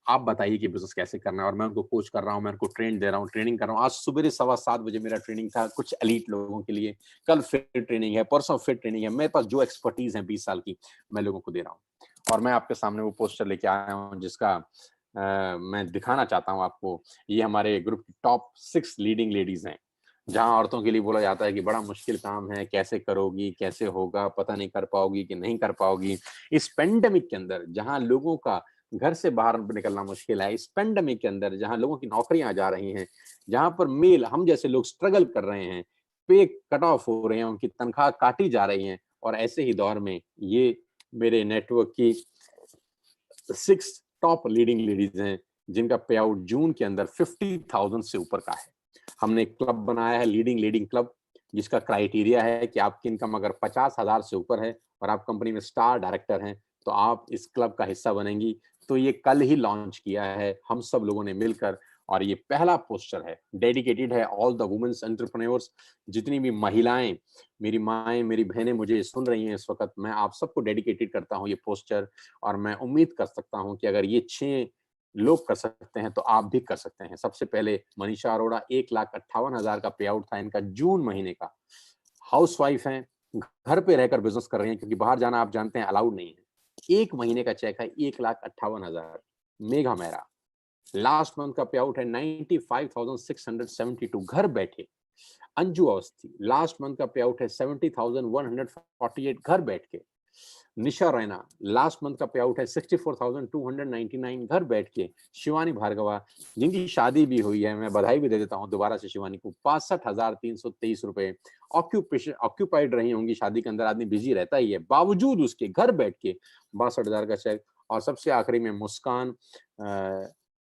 आप बताइए कि बिज़नेस कैसे करना है, और मैं उनको कोच कर रहा हूँ, मैं उनको ट्रेन दे रहा हूँ, ट्रेनिंग कर रहा हूँ। आज सुबेरे 7:15 बजे मेरा ट्रेनिंग था कुछ एलीट लोगों के लिए, कल फिर ट्रेनिंग है, परसों फिर ट्रेनिंग है। मेरे पास जो एक्सपर्टीज़ है 20 साल की, मैं लोगों को दे रहा हूँ। और मैं आपके सामने वो पोस्टर लेके आया हूँ जिसका मैं दिखाना चाहता हूँ आपको। ये हमारे ग्रुप की टॉप 6 लीडिंग लेडीज़ हैं। जहाँ औरतों के लिए बोला जाता है कि बड़ा मुश्किल काम है, कैसे करोगी, कैसे होगा, पता नहीं कर पाओगी कि नहीं कर पाओगी। इस पैंडेमिक के अंदर जहाँ लोगों का घर से बाहर निकलना मुश्किल है, इस पैंडेमिक के अंदर जहाँ लोगों की नौकरियां जा रही हैं, जहाँ पर मेल हम जैसे लोग स्ट्रगल कर रहे हैं, पे कट ऑफ हो रहे हैं, उनकी तनख्वाह काटी जा रही हैं, और ऐसे ही दौर में ये मेरे नेटवर्क की 6 टॉप लीडिंग लेडीज हैं जिनका पे आउट जून के अंदर 50,000 से ऊपर का है। हमने एक क्लब बनाया है, लीडिंग लीडिंग क्लब, जिसका क्राइटेरिया है कि आपकी इनकम अगर 50,000 से ऊपर है और आप कंपनी में स्टार डायरेक्टर हैं, तो आप इस क्लब का हिस्सा बनेंगी। तो ये कल ही लॉन्च किया है हम सब लोगों ने मिलकर, और ये पहला पोस्टर है, डेडिकेटेड है ऑल द वुमेन्स एंटरप्रेन्योर्स। जितनी भी महिलाएं, मेरी माएँ, मेरी बहनें मुझे सुन रही हैं इस वक़्त, मैं आप सबको डेडिकेटेड करता हूँ ये पोस्टर। और मैं उम्मीद कर सकता हूँ कि अगर ये 6 लोग कर सकते हैं, तो आप भी कर सकते हैं। सबसे पहले मनीषा अरोड़ा, 1,58,000 का पे आउट था इनका जून महीने का। हाउसवाइफ हैं, घर पे रहकर बिज़नेस कर रही हैं क्योंकि बाहर जाना आप जानते हैं अलाउड नहीं है। 1 महीने का चेक है 1,58,000। मेघा मेहरा, लास्ट मंथ का पे आउट है 95,672, घर बैठे। अंजू अवस्थी, लास्ट मंथ का पे आउट है 70,148, घर बैठ के। निशा रैना, लास्ट मंथ का पे आउट है 64,299, घर बैठ के। शिवानी भार्गवा, जिनकी शादी भी हुई है, मैं बधाई भी दे देता हूँ दोबारा से शिवानी को, 62,323 रुपए। ऑक्यूपेशन ऑक्यूपाइड रही होंगी शादी के अंदर, आदमी बिजी रहता ही है, बावजूद उसके घर बैठ के 62,000 का चेक। और सबसे आखिरी में मुस्कान,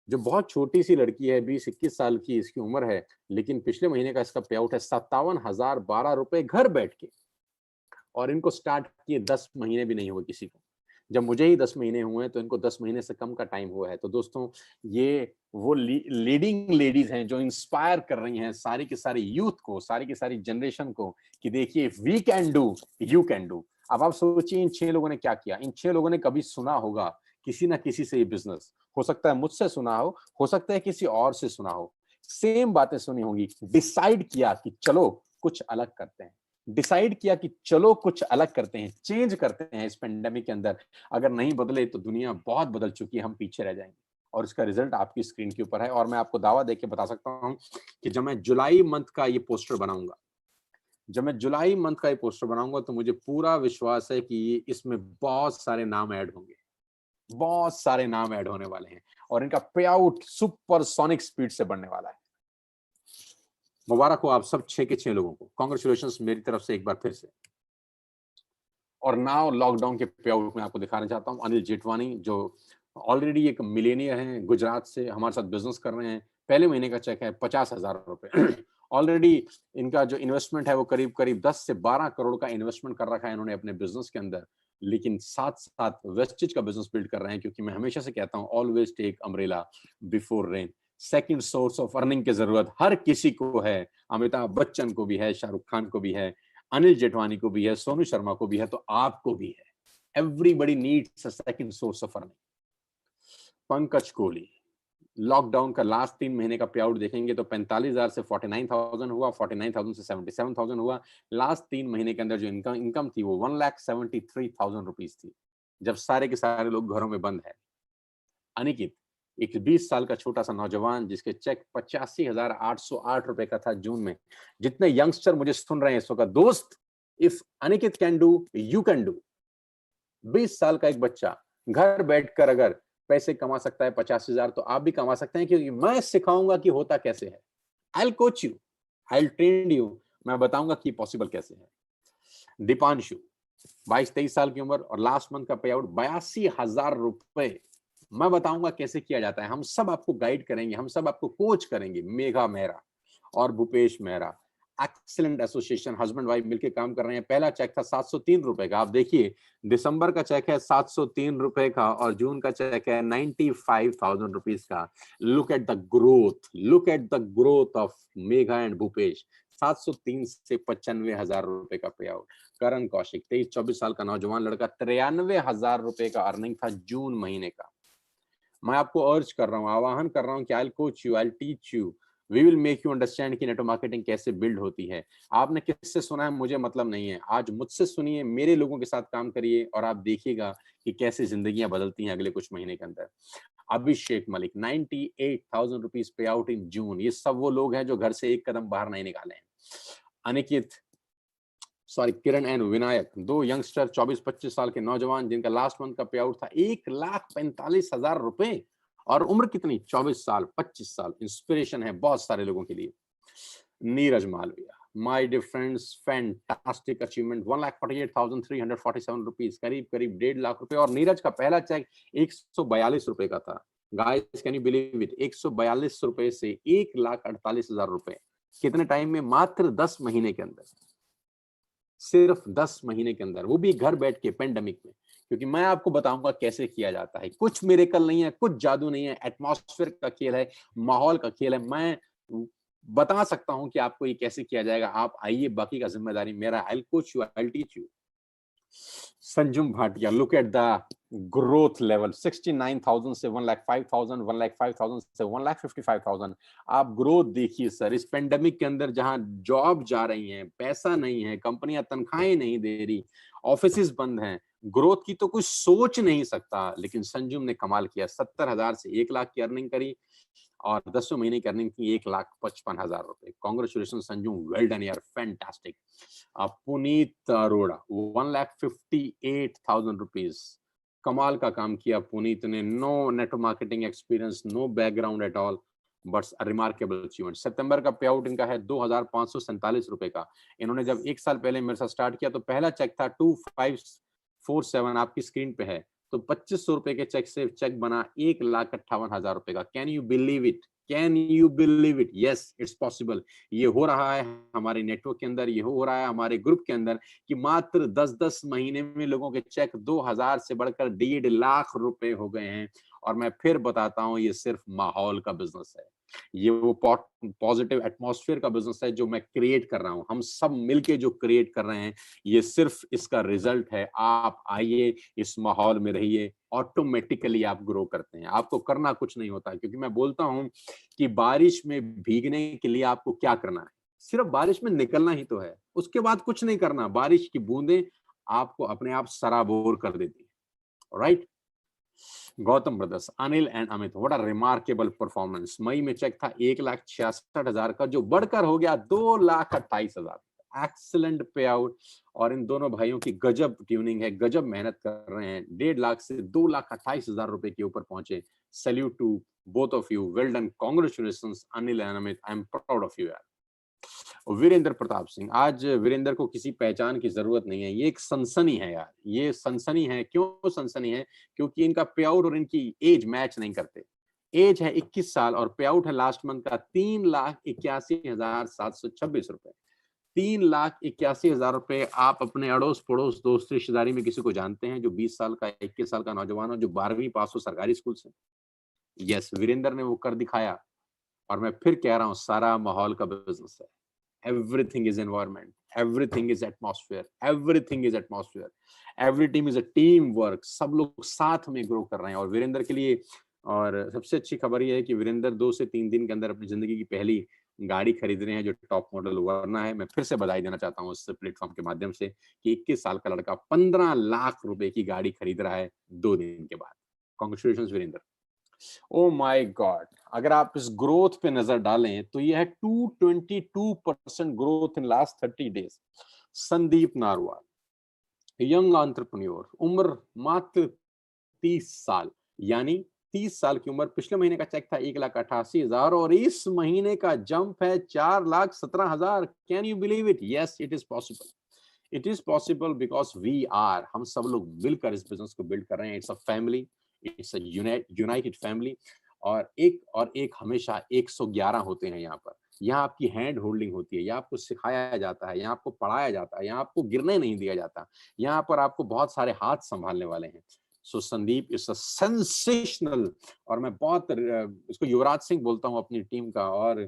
जो बहुत छोटी सी लड़की है, 20-21 साल की इसकी उम्र है, लेकिन पिछले महीने का इसका पे आउट है 57,012 रुपए, घर बैठ के। और इनको स्टार्ट किए 10 महीने भी नहीं हुए किसी को। जब मुझे ही 10 महीने हुए हैं, तो इनको 10 महीने से कम का टाइम हुआ है। तो दोस्तों, ये वो लीडिंग लेडीज हैं जो इंस्पायर कर रही हैं सारी की सारी यूथ को, सारी की सारी जनरेशन को, कि देखिए we can do, you can do. अब आप सोचिए इन 6 लोगों ने क्या किया। इन 6 लोगों ने कभी सुना होगा किसी ना किसी से ये बिजनेस, हो सकता है मुझसे सुना हो सकता है किसी और से सुना हो, सेम बातें सुनी होंगी, डिसाइड किया कि चलो कुछ अलग करते हैं, डिसाइड किया कि चलो कुछ अलग करते हैं, चेंज करते हैं इस पेंडेमिक के अंदर। अगर नहीं बदले तो दुनिया बहुत बदल चुकी है, हम पीछे रह जाएंगे। और इसका रिजल्ट आपकी स्क्रीन के ऊपर है। और मैं आपको दावा देके बता सकता हूं कि जब मैं जुलाई मंथ का ये पोस्टर बनाऊंगा, जब मैं जुलाई मंथ का ये पोस्टर बनाऊंगा, तो मुझे पूरा विश्वास है कि इसमें बहुत सारे नाम ऐड होंगे, बहुत सारे नाम ऐड होने वाले हैं, और इनका पे आउट सुपर सोनिक स्पीड से बढ़ने वाला है। मुबारक हो आप सब 6 के 6 लोगों को, कांग्रेचुलेशंस मेरी तरफ से एक बार फिर से। और नाउ लॉकडाउन के पे आउट में आपको दिखाना चाहता हूँ अनिल जेठवानी, जो ऑलरेडी एक मिलेनियर हैं, गुजरात से हमारे साथ बिजनेस कर रहे हैं। पहले महीने का चेक है 50,000 रुपए। ऑलरेडी इनका जो इन्वेस्टमेंट है वो करीब करीब 10 से 12 करोड़ का इन्वेस्टमेंट कर रखा है इन्होंने अपने बिजनेस के अंदर। लेकिन साथ साथ वेस्टेज का बिजनेस बिल्ड कर रहे हैं, क्योंकि मैं हमेशा से कहता हूँ always take umbrella before rain. Second source of earning की जरूरत हर किसी को है, अमिताभ बच्चन को भी है, शाहरुख खान को भी है, अनिल जेठवानी को भी है, सोनू शर्मा को भी है, तो आपको भी है। Everybody needs a second source of earning. Pankaj Kohli, lockdown का लास्ट 3 महीने का पे आउट देखेंगे तो 45,000 से 49,000 हुआ, 49,000 से 77,000 हुआ। लास्ट 3 महीने के अंदर जो इनकम थी वो 1,73,000 रुपीज थी, जब सारे के सारे लोग घरों में बंद है। अनिकेत, एक 20 साल का छोटा सा नौजवान जिसके चेक 85,808 रुपए का था जून में। जितने यंगस्टर मुझे सुन रहे हैं इस वक्त, दोस्त, if Aniket can do, you can do. 20 साल का एक बच्चा घर बैठकर अगर पैसे कमा सकता है 50,000, तो आप भी कमा सकते हैं, क्योंकि मैं सिखाऊंगा कि होता कैसे है। आई will coach you, I will train you, मैं बताऊंगा कि पॉसिबल कैसे है। दीपांशु, 22-23 साल की उम्र और लास्ट मंथ का पे आउट 82,000 रुपए। मैं बताऊंगा कैसे किया जाता है, हम सब आपको गाइड करेंगे, हम सब आपको कोच करेंगे। मेघा मेहरा और Bhupesh Mehra, excellent association, husband wife मिलकर काम कर रहे हैं। पहला चेक था 703 रुपए का। आप देखिए, दिसंबर का चेक है 703 रुपए का और जून का चेक है 95,000 रुपीज का। Look at the growth, look at the growth of Megha and Bhupesh. 703 से 95,000 रुपए का पे आउट। करण कौशिक, 23-24 साल का नौजवान लड़का, 93,000 रुपए का अर्निंग था जून महीने का। मैं आपको अर्ज कर रहा हूँ, आवाहन कर रहा हूँ कि I will coach you, I will teach you, we will make you understand कि नेटवर्क मार्केटिंग कैसे बिल्ड होती है। आपने किससे सुना है मुझे मतलब नहीं है, आज मुझसे सुनिए, मेरे लोगों के साथ काम करिए और आप देखिएगा कि कैसे जिंदगियां बदलती हैं अगले कुछ महीने के अंदर। अभिषेक मलिक 98,000 रुपीज पे आउट इन जून। ये सब वो लोग हैं जो घर से एक कदम बाहर नहीं निकाले हैं। अनिकेत किरण एंड विनायक, दो यंगस्टर 24-25 साल के नौजवान जिनका लास्ट मंथ का पे आउट था 1,45,000 रुपए और उम्र कितनी 24 साल 25 साल। इंस्पिरेशन है बहुत सारे लोगों के लिए। Neeraj Malviya, my dear friends, fantastic achievement, 1,48,347 rupees, करीब करीब 1.5 लाख रुपए। और नीरज का पहला चेक 142 रुपए का था। Guys can you believe it, 142 रुपए से 1,48,000 रुपए कितने टाइम में, मात्र 10 महीने के अंदर, सिर्फ 10 महीने के अंदर, वो भी घर बैठ के पेंडेमिक में। क्योंकि मैं आपको बताऊंगा कैसे किया जाता है, कुछ मिरेकल नहीं है, कुछ जादू नहीं है, एटमॉस्फेयर का खेल है, माहौल का खेल है। मैं बता सकता हूं कि आपको ये कैसे किया जाएगा, आप आइए, बाकी का जिम्मेदारी मेरा। I will coach you, I will teach you. Sanjum Bhatia, look at the growth level, 69,000 से 1,05,000, 1,05,000 से 1,55,000। आप ग्रोथ देखिए सर, इस पेंडेमिक के अंदर जहां जॉब जा रही हैं, पैसा नहीं है, कंपनियां तनख्वाहें नहीं दे रही, ऑफिसेज बंद हैं, ग्रोथ की तो कुछ सोच नहीं सकता। लेकिन संजुम ने कमाल किया, 70,000 से 1 लाख की अर्निंग करी और 10 महीने की अर्निंग की 1,55,000 रुपए। कॉन्ग्रेचुलेशन संजू, वेल डन यार, फैंटास्टिक। पुनीत अरोड़ा 1,58,000 रुपीज, कमाल का काम किया पुनीत ने। No network marketing experience, no background at all, but remarkable achievement. सितंबर का पे आउट इनका है 2,547 रुपए का। इन्होंने जब 1 साल पहले मेरे साथ स्टार्ट किया तो पहला चेक था 2,547, आपकी स्क्रीन पे है। तो 2,500 रुपए के चेक से चेक बना 1,58,000 रुपए का। Can you believe it, can you believe it? Yes, it's possible. ये हो रहा है हमारे नेटवर्क के अंदर, ये हो रहा है हमारे ग्रुप के अंदर कि मात्र 10-10 महीने में लोगों के चेक 2,000 से बढ़कर 1.5 लाख रुपए हो गए हैं। और मैं फिर बताता हूं, ये सिर्फ माहौल का बिजनेस है, ये वो पॉजिटिव एटमॉस्फेयर का बिजनेस है जो मैं क्रिएट कर रहा हूं, हम सब मिलके जो क्रिएट कर रहे हैं, ये सिर्फ इसका रिजल्ट है। आप आइए, इस माहौल में रहिए, ऑटोमेटिकली आप ग्रो करते हैं, आपको करना कुछ नहीं होता। क्योंकि मैं बोलता हूं कि बारिश में भीगने के लिए आपको क्या करना है, सिर्फ बारिश में निकलना ही तो है, उसके बाद कुछ नहीं करना। बारिश की बूंदें आपको अपने आप सराबोर कर देती है, right? Gautam brothers, Anil and Amit, what a remarkable performance. मई में चेक था 1,66,000 का, जो बढ़कर हो गया 2,28,000। एक्सीलेंट पे आउट। और इन दोनों भाइयों की गजब ट्यूनिंग है, गजब मेहनत कर रहे हैं, 1.5 लाख से 2,28,000 रुपए के ऊपर पहुंचे। Salute to both of you, well done, congratulations Anil and Amit, I am proud of you यार। वीरेंद्र प्रताप सिंह, आज वीरेंद्र को किसी पहचान की जरूरत नहीं है, ये एक सनसनी है यार, ये सनसनी है। क्यों सनसनी है? क्योंकि इनका पे आउट और इनकी एज मैच नहीं करते। एज है 21 साल और पे आउट है लास्ट मंथ का 3,81,726 रुपए। 3,81,000 रुपए। आप अपने अड़ोस पड़ोस, दोस्त, रिश्तेदारी में किसी को जानते हैं जो 20 साल का, 21 साल का नौजवान हो, जो 12वीं पास हो सरकारी स्कूल से? यस, वीरेंद्र ने वो कर दिखाया। और मैं फिर कह रहा हूं, सारा माहौल का बिजनेस है। Everything is environment, everything is atmosphere, everything is atmosphere, every team is a team work, सब लोग साथ में ग्रो कर रहे हैं। और वीरेंद्र के लिए, और सबसे अच्छी खबर यह है कि वीरेंद्र 2 से 3 दिन के अंदर अपनी जिंदगी की पहली गाड़ी खरीद रहे हैं जो टॉप मॉडल वरना है। मैं फिर से बधाई देना चाहता हूँ इस प्लेटफॉर्म के माध्यम से कि 21 साल का लड़का 15 लाख रुपए की गाड़ी खरीद रहा है 2 दिन के बाद। Congratulation Virendra. Oh my God, अगर आप इस ग्रोथ पे नजर डालें तो यह है 222% growth in last 30 days. Sandeep narwhal, young entrepreneur, उम्र मात्र 30 साल, यानी 30 साल की उम्र। पिछले महीने का चेक था 1,88,000 और इस महीने का जंप है 4,17,000। Can you believe it? Yes, it is possible. It is possible because we are, हम सब लोग मिलकर इस बिजनेस को बिल्ड कर रहे हैं। It's a family, it's a United family. और एक हमेशा 111 होते हैं यहाँ पर। यहाँ आपकी हैंड होल्डिंग होती है, यहाँ आपको सिखाया जाता है, यहाँ आपको पढ़ाया जाता है, यहाँ आपको गिरने नहीं दिया जाता, यहाँ पर आपको बहुत सारे हाथ संभालने वाले हैं। सो संदीप इज अ सेंसेशनल। और मैं बहुत इसको युवराज सिंह बोलता हूँ अपनी टीम का, और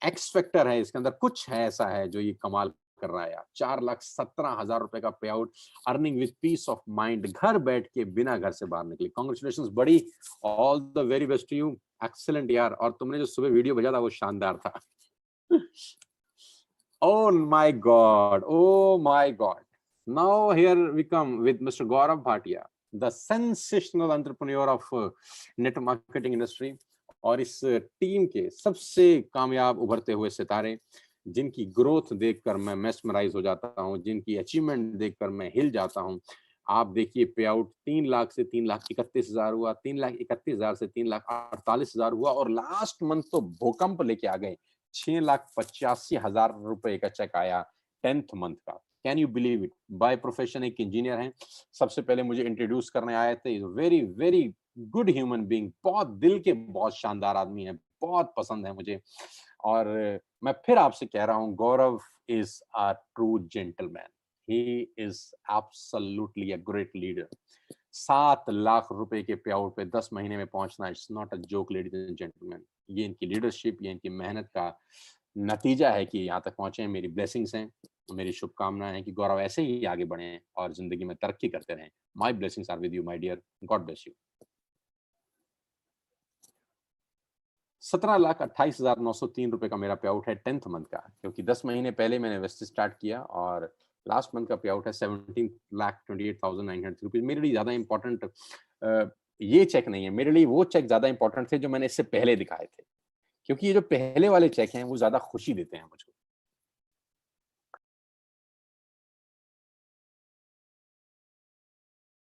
एक्स फैक्टर है इसके अंदर, कुछ है ऐसा है जो ये कमाल कर रहा है यार। 4,17,000 रुपए का pay out, earning with piece of mind, घर बैठ के बिना घर से बाहर निकले। कॉन्ग्रेचुलेशन बड़ी, all the very best to you, excellent यार। और तुमने जो सुबह वीडियो भेजा था वो शानदार था। Oh my God. Oh my God. Now here we come with Mr. Gaurav Bhatia, the sensational entrepreneur of net marketing industry, और इस टीम के सबसे कामयाब उभरते हुए सितारे, जिनकी ग्रोथ देखकर मैं मेस्मराइज हो जाता हूं, जिनकी अचीवमेंट देखकर मैं हिल जाता हूं। आप देखिए पे आउट 3 लाख से 3,31,000 हुआ, 3,31,000 से 3,48,000 हुआ, और लास्ट मंथ तो भूकंप लेके आ गए। 6,85,000 रुपए का चेक आया 10th मंथ का। Can you believe it? By profession एक इंजीनियर हैं। सबसे पहले मुझे इंट्रोड्यूस करने आए थे, very very good human being, बहुत दिल के बहुत शानदार आदमी है, बहुत पसंद है मुझे। और मैं फिर आपसे कह रहा हूं, Gaurav is a true gentleman, he is absolutely a great leader. 7 lakh रुपए के पे आउट पे 10 महीने में पहुंचना, it's not a joke ladies and gentlemen. ये इनकी लीडरशिप, ये इनकी मेहनत का नतीजा है कि यहाँ तक पहुंचे हैं। मेरी ब्लेसिंग्स हैं, मेरी शुभकामनाएं हैं कि गौरव ऐसे ही आगे बढ़े और जिंदगी में तरक्की करते रहें। My blessings are with you my dear, God bless you. 17,28,903 रुपए का मेरा पे आउट है 10th मंथ का, क्योंकि 10 महीने पहले मैंने इन्वेस्ट स्टार्ट किया, और लास्ट मंथ का पे आउट है 17,28,900 रुपीज। मेरे लिए ज्यादा इंपॉर्टेंट ये चेक नहीं है, मेरे लिए वो चेक ज्यादा इंपॉर्टेंट थे जो मैंने इससे पहले दिखाए थे, क्योंकि ये जो पहले वाले चेक हैं वो ज्यादा खुशी देते हैं मुझको।